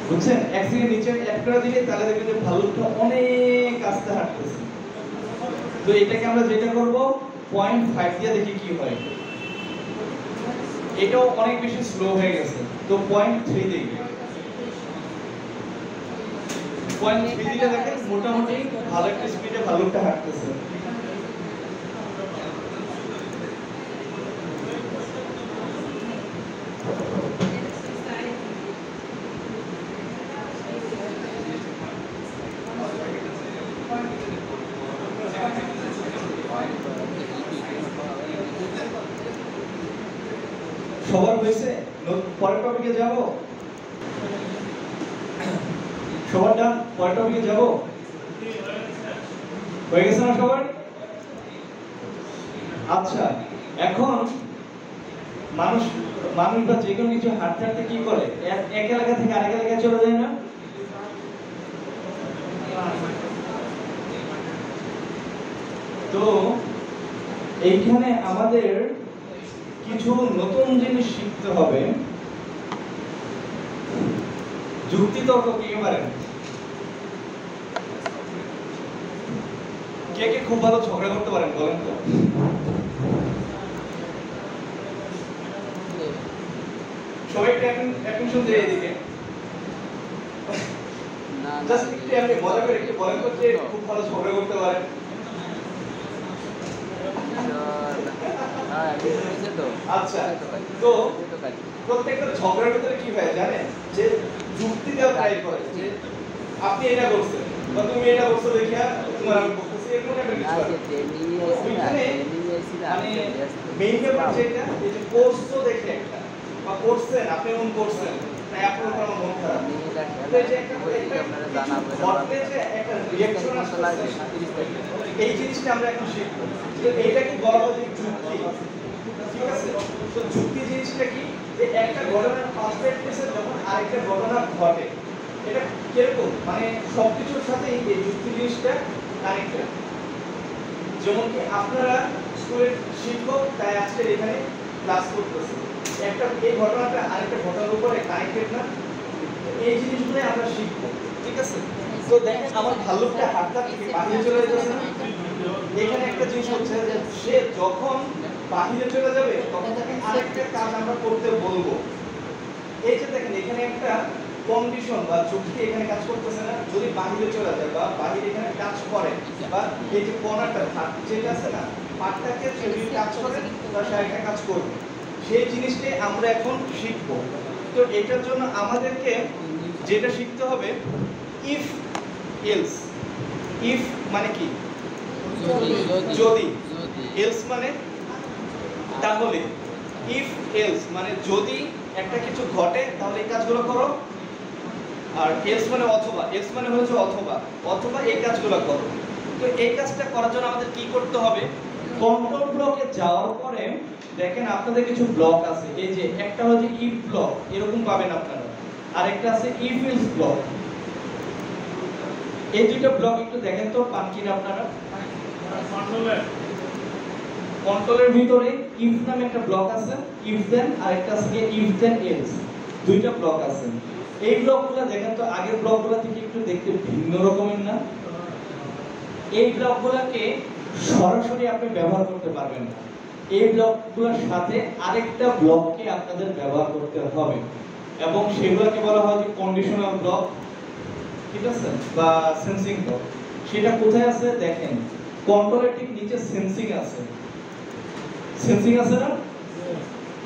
বুঝছেন? এক সেকেন্ড নিচে অ্যাড করে দিলে তাহলে দেখবেন যে ভালুকটা অনেক আস্তে হাঁটতেছে। তো এটাকে আমরা যেটা করব 0.5 দিয়ে দেখি কি হয়। এটাও অনেক বেশি স্লো হয়ে গেছে, তো 0.3 দিই। 0.3 দিলে দেখেন মোটামুটি ভালো একটা স্পিডে ভালুকটা হাঁটতেছে। সবার হয়েছে? পরের টপিকে যাব? সবার ডান? পরের টপিকে যাব? হয়ে গেছে না সবার? আচ্ছা, এখন মানুষ বা যে কোনো কিছু হাঁটতে হাঁটতে কি করে? এক এলাকা থেকে আরেক এলাকায় চলে যায় না? তো এইখানে আমাদের কিছু নতুন জিনিস শিখতে হবে। যুক্তি তর্ক কি পারেন? কে কে খুব ভালো ঝগড়া করতে পারেন বলেন তো? সবাই একটু অ্যাটেনশন দিয়ে এদিকে। জাস্ট একটু আপনি মজা করে একটু বলেন তো যে খুব ভালো ঝগড়া করতে পারেন। আচ্ছা, তো প্রত্যেকটা ঝগড়ার ভিতরে কি হয় জানেন? যে যুক্তি দেওয়া ট্রাই করে, যে আপনি এটা করছেন বা তুমি এটা করছো দেখিয়া তোমার আমি বলতেছি, এরকম একটা কিছু আছে। ওইখানে মানে মেইন ব্যাপার যেটা, এই যে করছো দেখে একটা বা করছেন, আপনি এমন করছেন তাই আপনার উপর আমার মন খারাপ। তো এই যে একটা ঘটলে যে একটা রিঅ্যাকশন আসছে, এই জিনিসটা আমরা এখন শিখবো। এইটা কি বলা হয় যুক্তি, ঠিক আছে? তো যুক্তি জিনিসটা কি, যে একটা ঘটনার পার্সপেক্টিভে যখন আরেকটা ঘটনা ঘটে, এটা কিরকম, মানে সবকিছুর সাথে এই যুক্তি জিনিসটা কানেক্টেড। যেমন কি আপনারা স্কুলের শিক্ষক, তাই আজকে এখানে ক্লাস করতেছে, একটা এই ঘটনাটা আরেকটা ঘটনার উপরে কানেক্টেড না? এই জিনিসগুলো আমরা শিখবো, ঠিক আছে? তো দেখেন আমার ভালুকটা হাতটা থেকে বাহিরে চলে যাচ্ছে না? এখানে একটা জিনিস হচ্ছে যে সে যখন বাহিরে চলে যাবে তখন তাকে আরেকটা কাজ আমরা করতে বলবো। এই যে দেখেন এখানে একটা কন্ডিশন বা যুক্তি এখানে কাজ করতেছে না? যদি বাহিরে চলে যায় বা বাহিরে এখানে কাজ করে, বা এই যে কর্নারটা যেটা আছে না, পাটটাকে যদি কাজ করে তার সে একটা কাজ করবে, সেই জিনিসটাই আমরা এখন শিখবো। তো এটার জন্য আমাদেরকে যেটা শিখতে হবে, ইফ এলস। ইফ মানে কি? যদি। এলস মানে তাহলে। ইফ এলস মানে যদি একটা কিছু ঘটে তাহলে এই কাজগুলো করো, আর এলস মানে অথবা। এলস মানে হচ্ছে অথবা, অথবা এই কাজগুলো করো। তো এই কাজটা করার জন্য আমাদের কি করতে হবে? কন্ট্রোল ব্লকে যাওয়ার পরে দেখেন আপনাদের কিছু ব্লক আছে, এই যে একটা হচ্ছে ইফ ব্লক, এরকম পাবেন আপনারা, আর একটা আছে ইফ এলস ব্লক। এই দুটো ব্লক একটু দেখেন তো পান কিনা আপনারা? কন্ট্রোলের ভিতরে ইফ নামে একটা ব্লক আছে, ইফ দেন, আর একটা আছে ইফ দেন এলস। দুইটা ব্লক আছে। এই ব্লকগুলো দেখেন তো আগের ব্লকগুলো থেকে একটু দেখতে ভিন্ন রকমের না? এই ব্লকগুলোকে সরাসরি আপনি ব্যবহার করতে পারবেন না। এই ব্লকগুলোর সাথে আরেকটা ব্লককে আপনাদের ব্যবহার করতে হবে এবং সেগুলোকে বলা হয় যে কন্ডিশনাল ব্লক, ঠিক আছে, বা সেন্সিং ব্লক। সেটা কোথায় আছে দেখেন, কন্ট্রোলের ঠিক নিচে সেন্সিং আছে। সেন্সিং আছে না?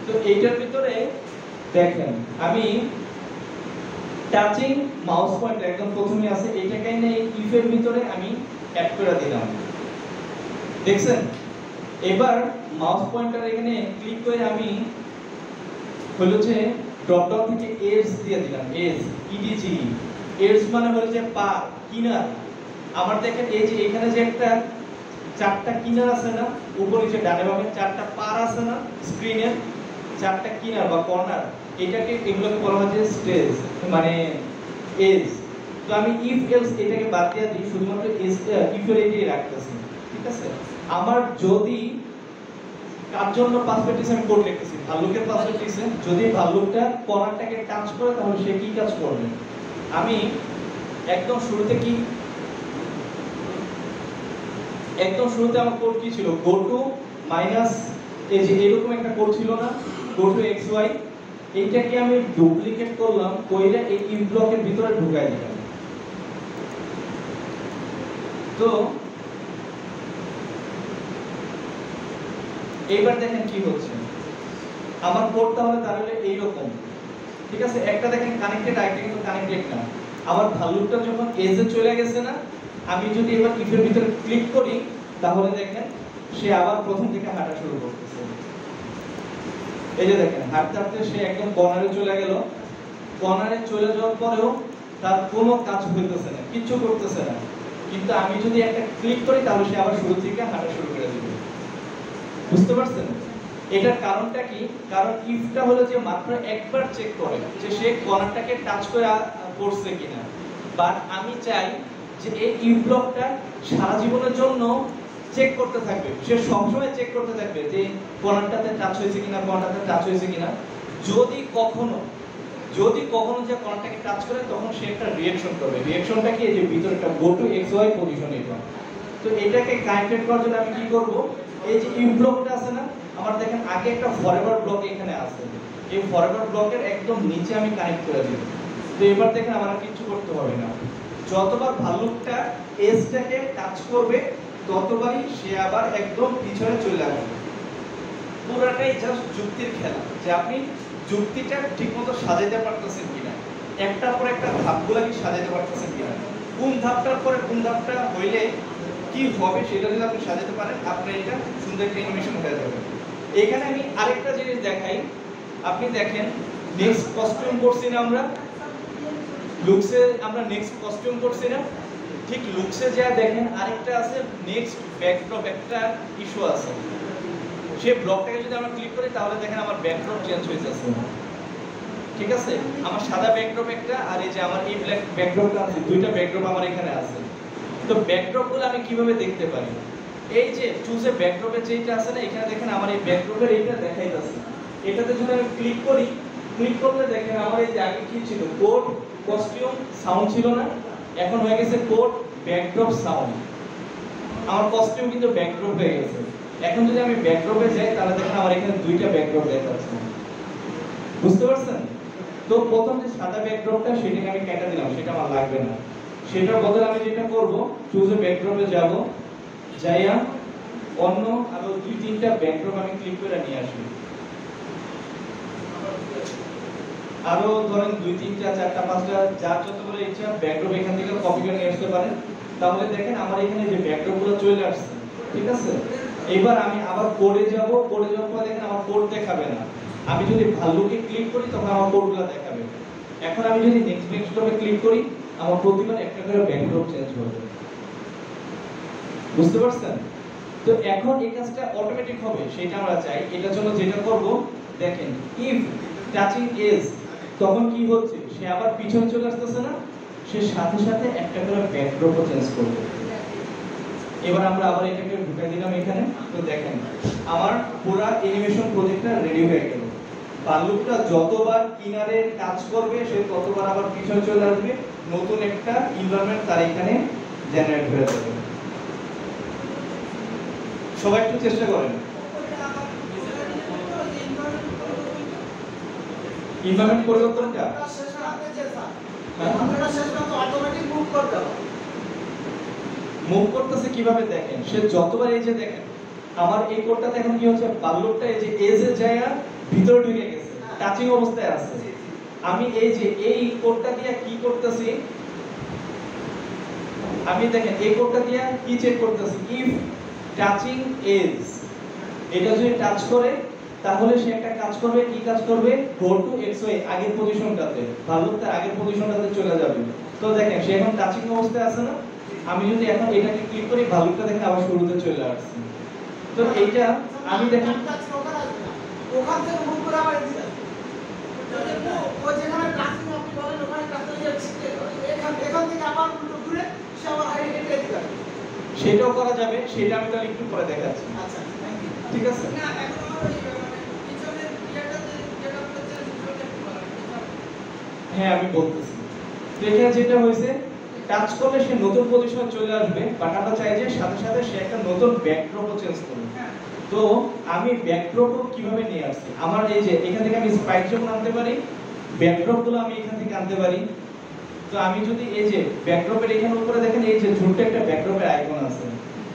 তো এইটার ভিতরে দেখেন আমি টাচিং মাউস পয়েন্টার একদম প্রথমে আছে, এইটাকে এনে এই ইফের ভিতরে আমি অ্যাড করে দিলাম, দেখছেন? এবার মাউস পয়েন্টার এখানে ক্লিক করে আমি হলো যে ড্রপ ডাউন থেকে এজ দিয়ে দিলাম, এজ ইডিজি। এজ মানে হলো যে পার, কিনার। আমার দেখেন এই যে এখানে যে একটা চারটা কিনার আছে না, উপর নিচে ডানে বামে চারটা পার আছে না, স্ক্রিনের চারটা কিনার বা কর্নার, এটাকে এগুলোকে বলা হয় যে স্টেজ মানে এজ। তো আমি ইফ এলস এটাকে বাদ দিয়ে দিই, শুধুমাত্র এজ ইফ এর এটাই রাখতেছি, ঠিক আছে? আমার যদি কার জন্য পার্সপেক্টিভ আমি কোড লিখতেছি, ভাল্লুকের পার্সপেক্টিভে যদি ভাল্লুকটা কর্নারটাকে টাচ করে তাহলে সে কি কাজ করবে? আমি একদম শুরুতে আমার কোড কি ছিল, গো টু মাইনাস এই যে এরকম একটা কোড ছিল না, গো টু এক্স ওয়াই। এইটাকে আমি ডুপ্লিকেট করলাম, কইরা এই ইফ ব্লকের ভিতরে ঢুকাই দিলাম। তো এইবার দেখেন কি হচ্ছে, আমার কোডটা হবে তাহলে এইরকম, ঠিক আছে? একটা দেখেন কানেক্টেড, আরেকটা কিন্তু কানেক্টেড না। আমার ভাল্লুকটা যখন এজে চলে গেছে না, আমি যদি এবার ইফের ভিতরে ক্লিক করি তাহলে দেখেন সে আবার প্রথম থেকে হাঁটা শুরু করতেছে। এই যে দেখেন হাঁটতে হাঁটতে সে একদম কর্নারে চলে গেল। কর্নারে চলে যাওয়ার পরেও তার কোনো কাজ হইতেছে না, কিচ্ছু করতেছে না। কিন্তু আমি যদি একটা ক্লিক করি তাহলে সে আবার শুরু থেকে হাঁটা শুরু করে দিবে। বুঝতে পারছেন? এটার কারণটা কি? কারণ ইফটা হলো যে মাত্র একবার চেক করে যে সে কর্নারটাকে টাচ করে করছে কিনা। বাট আমি চাই যে এই ইফ ব্লকটা সারা জীবনের জন্য চেক করতে থাকবে, সে সবসময় চেক করতে থাকবে যে কর্নারটাতে টাচ হয়েছে কিনা, কর্নারটাতে টাচ হয়েছে কিনা। যদি কখনো যে কর্নারটাকে টাচ করে তখন সে একটা রিঅ্যাকশন করবে। রিঅ্যাকশনটা কি? এই যে ভিতরে একটা go to X Y position এটা। তো এটাকে কানেক্টেড করার জন্য আমি কি করব, এই যে ইফ ব্লকটা আছে না, আমার দেখেন আগে একটা ফরএভার ব্লক এখানে আছে, এই ফরএভার ব্লকের একদম নিচে আমি কানেক্ট করে দেব। তো এবার দেখেন আমার আর কিছু করতে হবে না, যতবার ভাল্লুকটা এজটাকে টাচ করবে ততবারই সে আবার একদম পিছনে চলে আসবে। পুরাটাই জাস্ট যুক্তির খেলা, যে আপনি যুক্তিটা ঠিকমতো সাজাতে পারতেছেন কিনা, একটার পর একটা ধাপগুলো কি সাজাতে পারতেছেন কিনা, কোন ধাপটার পরে কোন ধাপটা হইলে কি হবে সেটা যদি আপনি সাজাতে পারেন, আপনার এটা সুন্দর একটা অ্যানিমেশন হয়ে যাবে। এখানে আমি আরেকটা জিনিস দেখাই, আপনি দেখেন নেক্সট কস্টিউম করছি না আমরা, লুকসে আমরা নেক্সট কস্টিউম করছি না, ঠিক লুকসে যা দেখেন আরেকটা আছে নেক্সট ব্যাকড্রপ, একটা ইস্যু আছে। সেই ব্লকটাকে যদি আমরা ক্লিক করি তাহলে দেখেন আমার ব্যাকড্রপ চেঞ্জ হয়ে যাচ্ছে, ঠিক আছে? আমার সাদা ব্যাকড্রপ একটা, আর এই যে আমার এই ব্ল্যাক ব্যাকড্রপটা আছে, দুইটা ব্যাকড্রপ আমার এখানে আছে। তো ব্যাকড্রপগুলো আমি কিভাবে দেখতে পারি? এই যে চুজে ব্যাকড্রপের যেটা আছে না, এখানে দেখেন আমার এই ব্যাকড্রপের এইটা দেখাইতাছে। এটাতে যদি আমি ক্লিক করি, ক্লিক করলে দেখেন আমার এই যে আগে কি ছিল, কোড কস্টিউম সাউন্ড ছিল না, এখন হয়ে গেছে কোড ব্যাকড্রপ সাউন্ড। আমার কস্টিউম কিন্তু ব্যাকড্রপ হয়ে গেছে। এখন যদি আমি ব্যাকড্রপে যাই তাহলে দেখেন আমার এখানে দুইটা ব্যাকড্রপ দেখাচ্ছে। বুঝতে পারছেন? তো প্রথম যে সাদা ব্যাকড্রপটা সেটাকে আমি কেটে দিলাম, সেটা আমার লাগবে না। সেটার বদলে আমি যেটা করব, চুজে ব্যাকড্রপে যাব, যাইয়া অন্য আরো দুই তিনটা ব্যাকড্রপ আমি ক্লিক করে নিয়ে আসি। আরো ধরেন দুই তিনটা চারটা পাঁচটা যার যতগুলো ইচ্ছা ব্যাকড্রপ এখান থেকে কপি করে নিয়ে আসতে পারেন। তাহলে দেখেন আমার এখানে যে ব্যাকড্রপগুলো চলে আসছে, ঠিক আছে? এবার আমি আবার কোডে যাব, কোডে যাওয়ার পর দেখেন আমার কোড দেখাবে না। আমি যদি ভাল্লুকে ক্লিক করি তখন আমার কোডগুলো দেখাবে। এখন আমি যদি নেক্সট ব্যাকড্রপে ক্লিক করি আমার প্রতিবার একটা করে ব্যাকড্রপ চেঞ্জ হবে। বুঝতে পারছেন? তো এখন এই কাজটা অটোমেটিক হবে, সেটা আমরা চাই। এটার জন্য যেটা করব দেখেন, ইফ টাচিং এজ, তখন কি হচ্ছে, সে আবার পিছনে চলে আসতেছে না, সে সাথে সাথে একটা করে ব্যাকড্রপও চেঞ্জ করবে। এবার আমরা আবার এটাকে ঢুকাই দিলাম এখানে। তো দেখেন আমার পুরো অ্যানিমেশন প্রজেক্টটা রেডি হয়ে গেল। ভাল্লুকটা যতবার কিনারে টাচ করবে সে ততবার আবার পিছনে চলে আসবে, নতুন একটা এনভায়রনমেন্ট তার এখানে জেনারেট হয়ে যাবে। সবাই একটু চেষ্টা করেন। এনভায়রনমেন্ট পরিবর্তনটা মুভ করতেছে কিভাবে দেখেন, সে যতবার এই যে দেখেন আমার এই কোডটাতে এখন কি হচ্ছে, ভাল্লুকটা এই যে এজে জায়গা ভিতরে ঢুকে গেছে, টাচিং অবস্থায় আছে। আমি এই যে এই কোডটা দিয়ে কি করতেছি, আমি দেখেন এই কোডটা দিয়ে কি চেক করতেছি, ইফ টাচিং এজ, এটা যদি টাচ করে তাহলে সে একটা কাজ করবে, কি কাজ করবে, গো টু এক্স ওয়াই, আগের পজিশনটাতে, ভাল্লুক তার আগের পজিশনটাতে চলে যাবে। তো দেখেন সে এখন টাচিং অবস্থায় আছে না, আমি যদি এখন এটাকে ক্লিক করি ভাল্লুকটা দেখেন আবার শুরুতে চলে আসছে। তো এইটা আমি দেখেন ওখান থেকে মুভ করে আবার এদিকে ও যেখানে টাচিং আপনি বলেন ওখানে টাচিং যাচ্ছে, এখান থেকে আবার উল্টো ঘুরে সে আবার হাইট হেঁটে এদিকে আসবে। সেটাও করা যাবে, সেটা আমি তাহলে একটু পরে দেখাচ্ছি। আচ্ছা, থ্যাংক ইউ। ঠিক আছে, না এখন আমার ওই পিছনের ইয়েটাতে যেটা হচ্ছে ভিডিওটা একটু বলেন। হ্যাঁ আমি বলতেছি। তো এখানে যেটা হয়েছে, টাচ করলে সে নতুন পজিশনে চলে আসবে, বাট আমরা চাই যে সাথে সাথে সে একটা নতুন ব্যাকড্রপও চেঞ্জ করবে। তো আমি ব্যাকড্রপও কিভাবে নিয়ে আসছি, আমার এই যে এখান থেকে আমি স্পাইক যখন আনতে পারি, ব্যাকড্রপগুলো আমি এখান থেকে আনতে পারি। তো আমি যদি এই যে ব্যাকড্রপের এখানে উপরে দেখেন এই যে ছোট্ট একটা ব্যাকড্রপের আইকন আছে,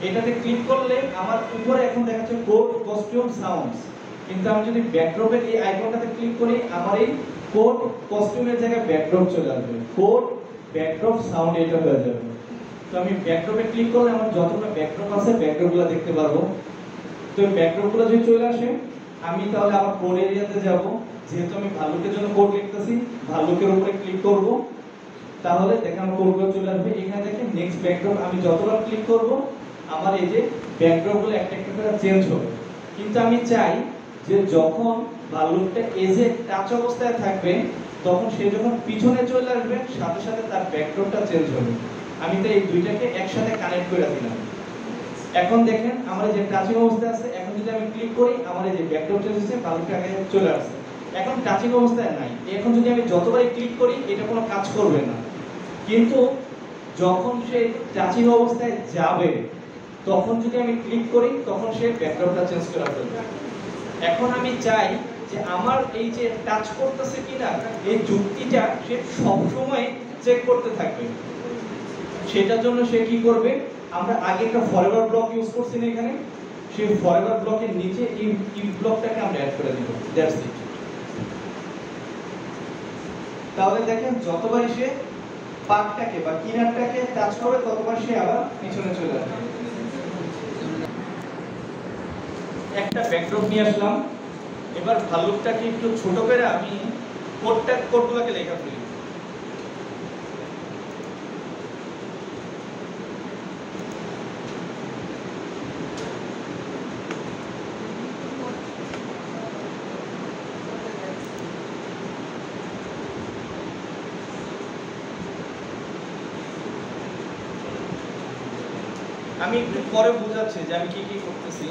এটাতে ক্লিক করলে আমার উপরে এখন দেখাচ্ছে কোড কস্টিউম সাউন্ডস, কিন্তু আমি যদি ব্যাকড্রপের এই আইকনটাতে ক্লিক করি আমার এই কোড কস্টিউমের জায়গায় ব্যাকড্রপ চলে আসবে, কোড ব্যাকড্রপ সাউন্ড এটা হয়ে যাবে। তো আমি ব্যাকড্রপে ক্লিক করলে আমার যতগুলো ব্যাকড্রপ আছে ব্যাকড্রপগুলো দেখতে পারবো। তো এই ব্যাকড্রপগুলো যদি চলে আসে আমি তাহলে আবার কোড এরিয়াতে যাব, যেহেতু আমি ভাল্লুকের জন্য কোড লিখতেছি ভাল্লুকের উপরে ক্লিক করব, তাহলে দেখেন আমার কোডগুলো চলে আসবে। এখানে দেখেন নেক্সট ব্যাকড্রপ, আমি যতবার ক্লিক করব আমার এই যে ব্যাকড্রপগুলো একটা একটা করে চেঞ্জ হবে। কিন্তু আমি চাই যে যখন ভাল্লুকটা এজে টাচ অবস্থায় থাকবে তখন সে যখন পিছনে চলে আসবে সাথে সাথে তার ব্যাকড্রপটা চেঞ্জ হবে। আমি তো এই দুইটাকে একসাথে কানেক্ট করে দিলাম। এখন দেখেন আমার যে টাচিং অবস্থায় আছে, এখন যদি আমি ক্লিক করি আমার এই যে ব্যাকড্রপ চেঞ্জ হচ্ছে, ভাল্লুকটা আগে চলে আসছে, এখন টাচিং অবস্থায় নাই। এখন যদি আমি যতবারই ক্লিক করি এটা কোনো কাজ করবে না, কিন্তু যখন সে টাচিং অবস্থায় যাবে তখন যদি আমি ক্লিক করি তখন সে ব্যাকড্রপটা চেঞ্জ করে ফেলবে। এখন আমি চাই যে আমার এই যে টাচ করতেছে কিনা এই যুক্তিটা সে সব সময় চেক করতে থাকবে। সেটার জন্য সে কি করবে, আমরা আগে একটা ফরএভার ব্লক ইউজ করছি না এখানে, সেই ফরএভার ব্লকের নিচে এই ইফ ব্লকটাকে আমরা অ্যাড করে দিব, দ্যাটস ইট। তাহলে দেখেন যতবার সে পাকটাকে বা কিনারটাকে টাচ করবে ততবার সে আবার পিছনে চলে আসবে। একটা ব্যাকড্রপ নিয়ে আসলাম, এবার ভাল্লুকটাকে একটু ছোট করে আমি কোডগুলোকে লেখা ফেলি। আমি একটু পরে বোঝাচ্ছি যে আমি কি কি করতেছি।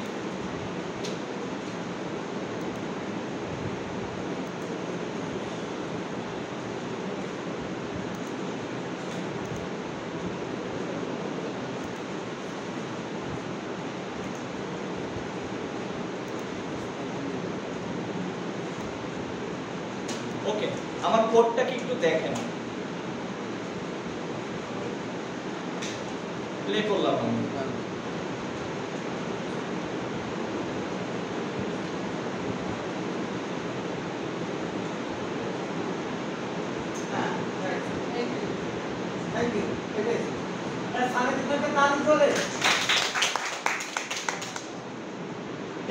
ওকে, আমার কোডটাকে একটু দেখেন, প্লে করলাম আমি। Thank you. এটাই সাড়ে 3 ঘন্টা কাজ চলে।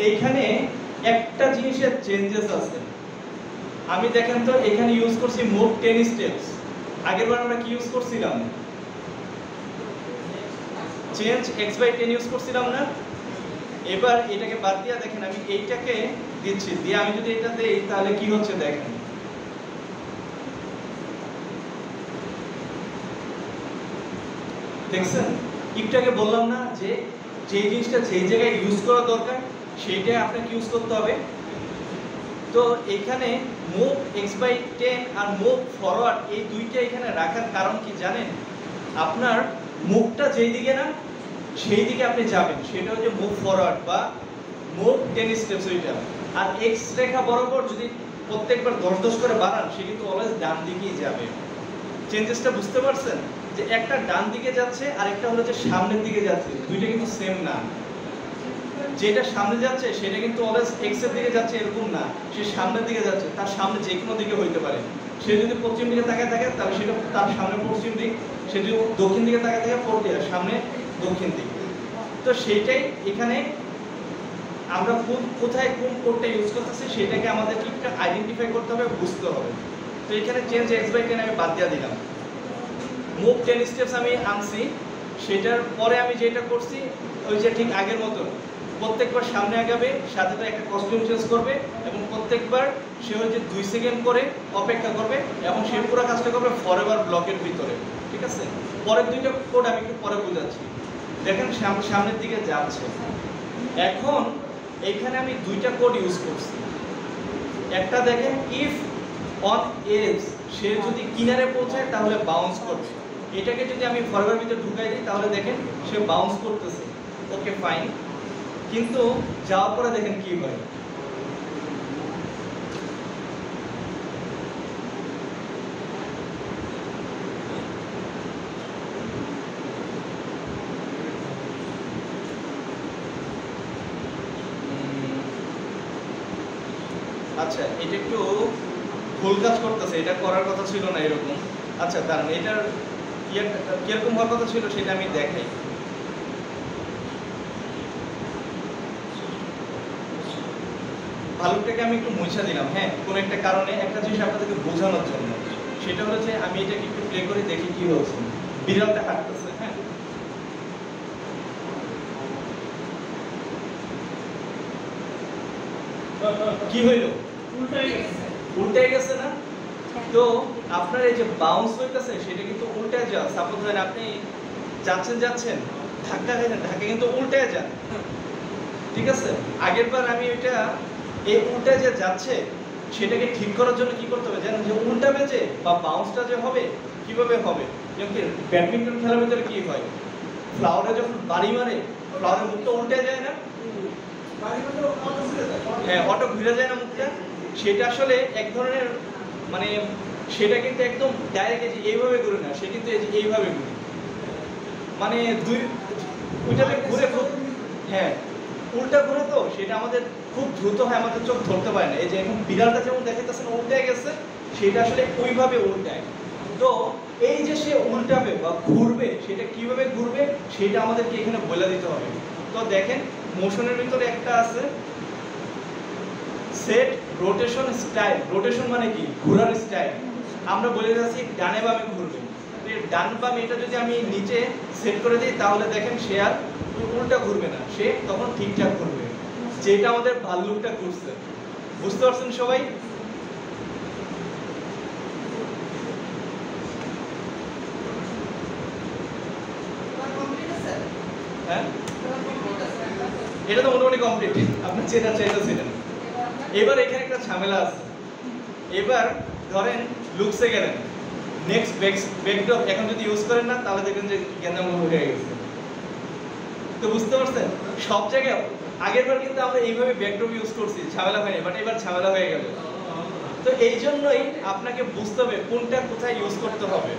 এইখানে একটা জিনিসের চেঞ্জেস আছে। আমি দেখেন তো এখানে ইউজ করছি মুভ 10 স্টেপস, আগেরবার আমরা কি ইউজ করছিলাম, চেঞ্জ x/10 ইউজ করছিলাম না। এবার এটাকে বাদ দিয়া দেখেন আমি এইটাকে দিচ্ছি, দিয়ে আমি যদি এটা দেই তাহলে কি হচ্ছে দেখেন। দেখছেন, একটু আগে বললাম না যে যে জিনিসটা যেই জায়গায় ইউজ করা দরকার সেইটাই আপনাকে ইউজ করতে হবে। তো এইখানে মুভ x/10 আর মুভ ফরওয়ার্ড এই দুইটা এখানে রাখার কারণ কি জানেন? আপনার মুভটা যেই দিকে না সেই দিকে আপনি যাবেন, সেটা হচ্ছে মুভ ফরওয়ার্ড বা মুভ 10 স্টেপস ওইটা। আর এক্স রেখা বরাবর যদি প্রত্যেকবার 10 করে বাড়ান, সে কিন্তু অলওয়েজ ডান দিকেই যাবে। চেঞ্জেসটা বুঝতে পারছেন? যে একটা ডান দিকে যাচ্ছে আর একটা হলো যে সামনের দিকে যাচ্ছে, দুইটা কিন্তু সেম না। যেটা সামনে যাচ্ছে সেটা কিন্তু অলওয়েজ এক্স এর দিকে যাচ্ছে এরকম না, সে সামনের দিকে যাচ্ছে, তার সামনে যে কোনো দিকে হইতে পারে। সে যদি পশ্চিম দিকে তাকায় থাকে তাহলে সেটা তার সামনে পশ্চিম দিক, সে যদি দক্ষিণ দিকে তাকায় থাকে সামনে দক্ষিণ দিক। তো সেইটাই এখানে আমরা কোথায় কোন কোডটা ইউজ করতেছি সেটাকে আমাদেরকে একটু আইডেন্টিফাই করতে হবে, বুঝতে হবে। তো এখানে চেঞ্জ x/10 আমি বাদ দিয়ে দিলাম, মুভ 10 স্টেপস আমি আনছি। সেটার পরে আমি যেটা করছি ওই যে ঠিক আগের মতো প্রত্যেকবার সামনে আগাবে, সাথে সাথে একটা কস্টিউম চেঞ্জ করবে এবং প্রত্যেকবার সে হচ্ছে 2 সেকেন্ড করে অপেক্ষা করবে এবং সে পুরো কাজটা করবে ফরএভার ব্লকের ভিতরে। ঠিক আছে, পরের দুইটা কোড আমি একটু পরে বুঝাচ্ছি। দেখেন সামনের দিকে যাচ্ছে। এখন এইখানে আমি দুইটা কোড ইউজ করছি। একটা দেখেন ইফ অন এজ, সে যদি কিনারে পৌঁছায় তাহলে বাউন্স করবে। এটাকে যদি আমি ফরওয়ার্ড ভিতরে ঢুকাই দিই তাহলে দেখেন সে বাউন্স করতেছে, ওকে ফাইন। কিন্তু যাওয়ার পরে দেখেন কি হয়। আচ্ছা, এটা একটু ভুল কাজ করতেছে, এটা করার কথা ছিল না এরকম। আচ্ছা দাঁড়ান, এটার কিরকম হওয়ার কথা ছিল সেটা আমি দেখাই। ভালুকটাকে আমি একটু মুছা দিলাম, হ্যাঁ, কোন একটা কারণে, একটা জিনিস আপনাদেরকে বোঝানোর জন্য। সেটা হলো যে আমি এটাকে একটু প্লে করে দেখি কি হচ্ছে। বিড়ালটা হাঁটতেছে, হ্যাঁ, কি হইল? উল্টে গেছে না? তো আপনার এই যে বাউন্স হইতেছে সেটা কিন্তু উল্টে যাওয়া। সাপোজ ধরেন আপনি যাচ্ছেন ধাক্কা খাইছেন, ধাক্কা কিন্তু উল্টে যান। ঠিক আছে, আগের বার আমি ওইটা এই উল্টে যে যাচ্ছে সেটাকে ঠিক করার জন্য কি করতে হবে জানেন? যে উল্টাবে যে বা বাউন্সটা যে হবে কিভাবে হবে, যেমন কি ব্যাডমিন্টন খেলার ভিতরে কি হয়, ফ্লাওয়ারে যখন বাড়ি মারে ফ্লাওয়ারের মুখটা উল্টে যায় না? হ্যাঁ, অটো ঘুরে যায় না মুখটা? সেটা আসলে এক ধরনের মানে সেটা কিন্তু একদম ডাইরেক্ট এইভাবে ঘুরে না, সে কিন্তু এইভাবে ঘুরে, মানে ওইটাতে ঘুরে খুব, হ্যাঁ উল্টা ঘুরে। তো সেটা আমাদের খুব দ্রুত হয়, আমাদের চোখ ধরতে পারে না। এই যে এখন বিড়ালটা যেমন দেখাইতেছে না উল্টে গেছে, সেটা আসলে ওইভাবে উল্টায়। তো এই যে সে উল্টাবে বা ঘুরবে, সেটা কিভাবে ঘুরবে সেটা আমাদেরকে এখানে বলে দিতে হবে। তো দেখেন মোশনের ভিতরে একটা আছে সেট রোটেশন স্টাইল। রোটেশন মানে কি? ঘোরার স্টাইল। আমরা বলে যাচ্ছি ডানে বামে ঘুরবে। ডান বাম এটা যদি আমি নিচে সেট করে দিই তাহলে দেখেন সে আর উল্টা ঘুরবে না, সে তখন ঠিকঠাক ঘুরবে, যেটা আমাদের ভাল্লুকটা ঘুরছে। বুঝতে পারছেন সবাই? হ্যাঁ, এটা তো মোটামুটি কমপ্লিট, আপনি যেটা চাইতেছিলেন। এবার এখানে একটা ঝামেলা আছে। এবার ধরেন লুকসে গেলেন, নেক্সট ব্যাকড্রপ এখন যদি ইউজ করেন না তাহলে দেখবেন যে গেঞ্জাম হয়ে গেছে। তো বুঝতে পারছেন সব জায়গায় আগের বার কিন্তু আমরা এইভাবে ব্যাকড্রপ ইউজ করছি, ঝামেলা হয়নি, বাট এবার ঝামেলা হয়ে গেল। তো এই জন্যই আপনাকে বুঝতে হবে কোনটা কোথায় ইউজ করতে হবে।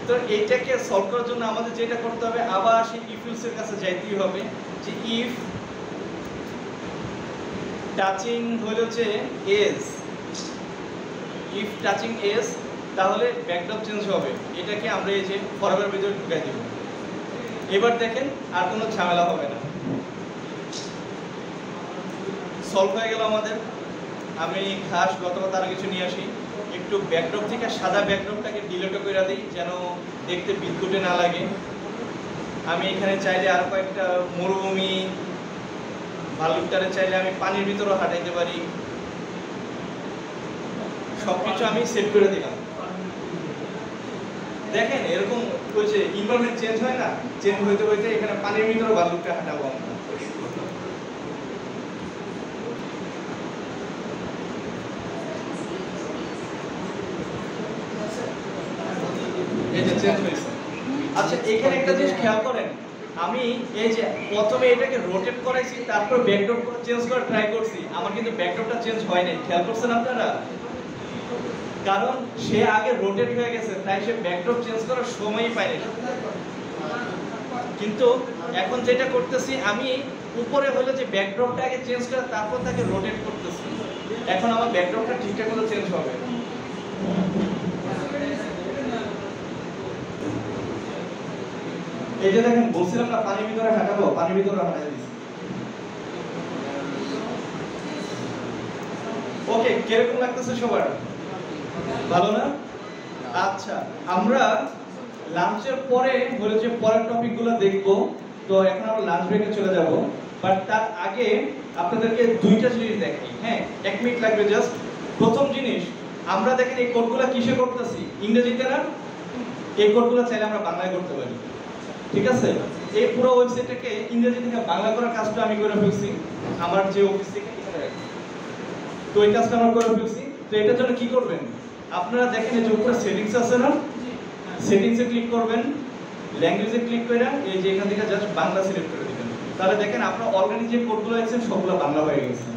তো এইটাকে সলভ করার জন্য আমাদের যেটা করতে হবে, আবার সেই ইফ ইউজের কাছে যাইতেই হবে। যে ইফ টাচিং হলো যে এজ, ইফ টাচিং এজ তাহলে ব্যাকড্রপ চেঞ্জ হবে। এটাকে আমরা এই যে ফরওয়ার্ডের ভিতরে ঢুকাই দেব। এবার দেখেন আর কোনো ঝামেলা হবে না, সলভ হয়ে গেল আমাদের। আমি খাস গত কথা আরো কিছু নিয়ে আসি, একটু ব্যাকড্রপ থেকে সাদা ব্যাকড্রপটাকে ডিলিট করে দিই যেন দেখতে বিদ্যুটে না লাগে। আমি এখানে চাইলে আরো কয়েকটা মরুভূমি, ভাল্লুকটারে চাইলে আমি পানির ভিতরেও হাঁটাইতে পারি। সবকিছু আমি সেট করে দিলাম। দেখেন এরকম ওই যে এনভায়রনমেন্ট চেঞ্জ হয় না, চেঞ্জ হইতে হইতে এখানে পানির ভিতরে ভাল্লুকটা হাঁটাবো আমরা। এখানে একটা জিনিস খেয়াল করেন, আমি এই যে প্রথমে এটাকে রোটেট করাইছি, তারপর ব্যাকড্রপ চেঞ্জ করে ট্রাই করছি, আমার কিন্তু ব্যাকড্রপটা চেঞ্জ হয় নাই। খেয়াল করছেন আপনারা? কারণ সে আগে রোটেট হয়ে গেছে, তাই সে ব্যাকড্রপ চেঞ্জ করার সময়ই পায়নি। কিন্তু এখন যেটা করতেছি, আমি উপরে হলো যে ব্যাকড্রপটা আগে চেঞ্জ করে তারপর তাকে রোটেট করতেছি। এখন আমার ব্যাকড্রপটা ঠিকঠাক মতো চেঞ্জ হবে। এই যে দেখেন, বলছিলাম না পানির ভিতরে হাঁটাবো, পানির ভিতরে হাঁটাই দিচ্ছি। ওকে, কিরকম লাগতেছে সবার? ভালো না? আচ্ছা, আমরা লাঞ্চের পরে হলো যে পরের টপিকগুলো দেখব। তো এখন আমরা লাঞ্চ ব্রেকে চলে যাব, বাট তার আগে আপনাদেরকে দুইটা জিনিস দেখাই। হ্যাঁ, 1 মিনিট লাগবে জাস্ট। প্রথম জিনিস, আমরা দেখেন এই কোডগুলো কিসে করতেছি? ইংরেজিতে না? এই কোডগুলো চাইলে আমরা বাংলায় করতে পারি, ঠিক আছে? এই পুরো ওয়েবসাইটটাকে ইংরেজি থেকে বাংলা করার কাজটা আমি করে ফেলছি আমার যে অফিস থেকে। তো এই কাজটা আমরা করে ফেলছি। তো এটার জন্য কি করবেন? আপনারা দেখেন এই যে উপরে সেটিংস আছে না, সেটিংসে ক্লিক করবেন, ল্যাঙ্গুয়েজে ক্লিক করে এই যে এখান থেকে জাস্ট বাংলা সিলেক্ট করে দিবেন। তাহলে দেখেন আপনারা অলরেডি যে কোডগুলো আছেন সবগুলো বাংলা হয়ে গেছে।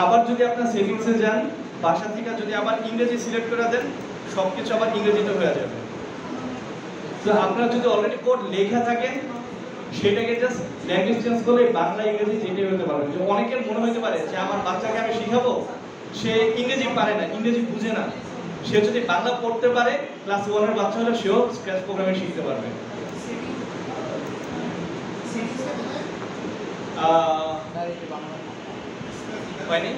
আবার যদি আপনারা সেটিংসে যান, ভাষা থেকে যদি আবার ইংরেজি সিলেক্ট করে দেন, সবকিছু আবার ইংরেজিতে হয়ে যাবে। তো আপনারা যদি অলরেডি কোড লেখা থাকে, সেটাকে জাস্ট ল্যাঙ্গুয়েজ চেঞ্জ করলে বাংলা ইংরেজি যেটাই হতে পারবে। যে অনেকের মনে হতে পারে যে আমার বাচ্চাকে আমি শিখাবো, সে ইংরেজি পারে না, ইংরেজি বুঝে না, সে যদি বাংলা পড়তে পারে, ক্লাস 1 এর বাচ্চা হলে সেও স্ক্র্যাচ প্রোগ্রামিং শিখতে পারবে। হয়নি?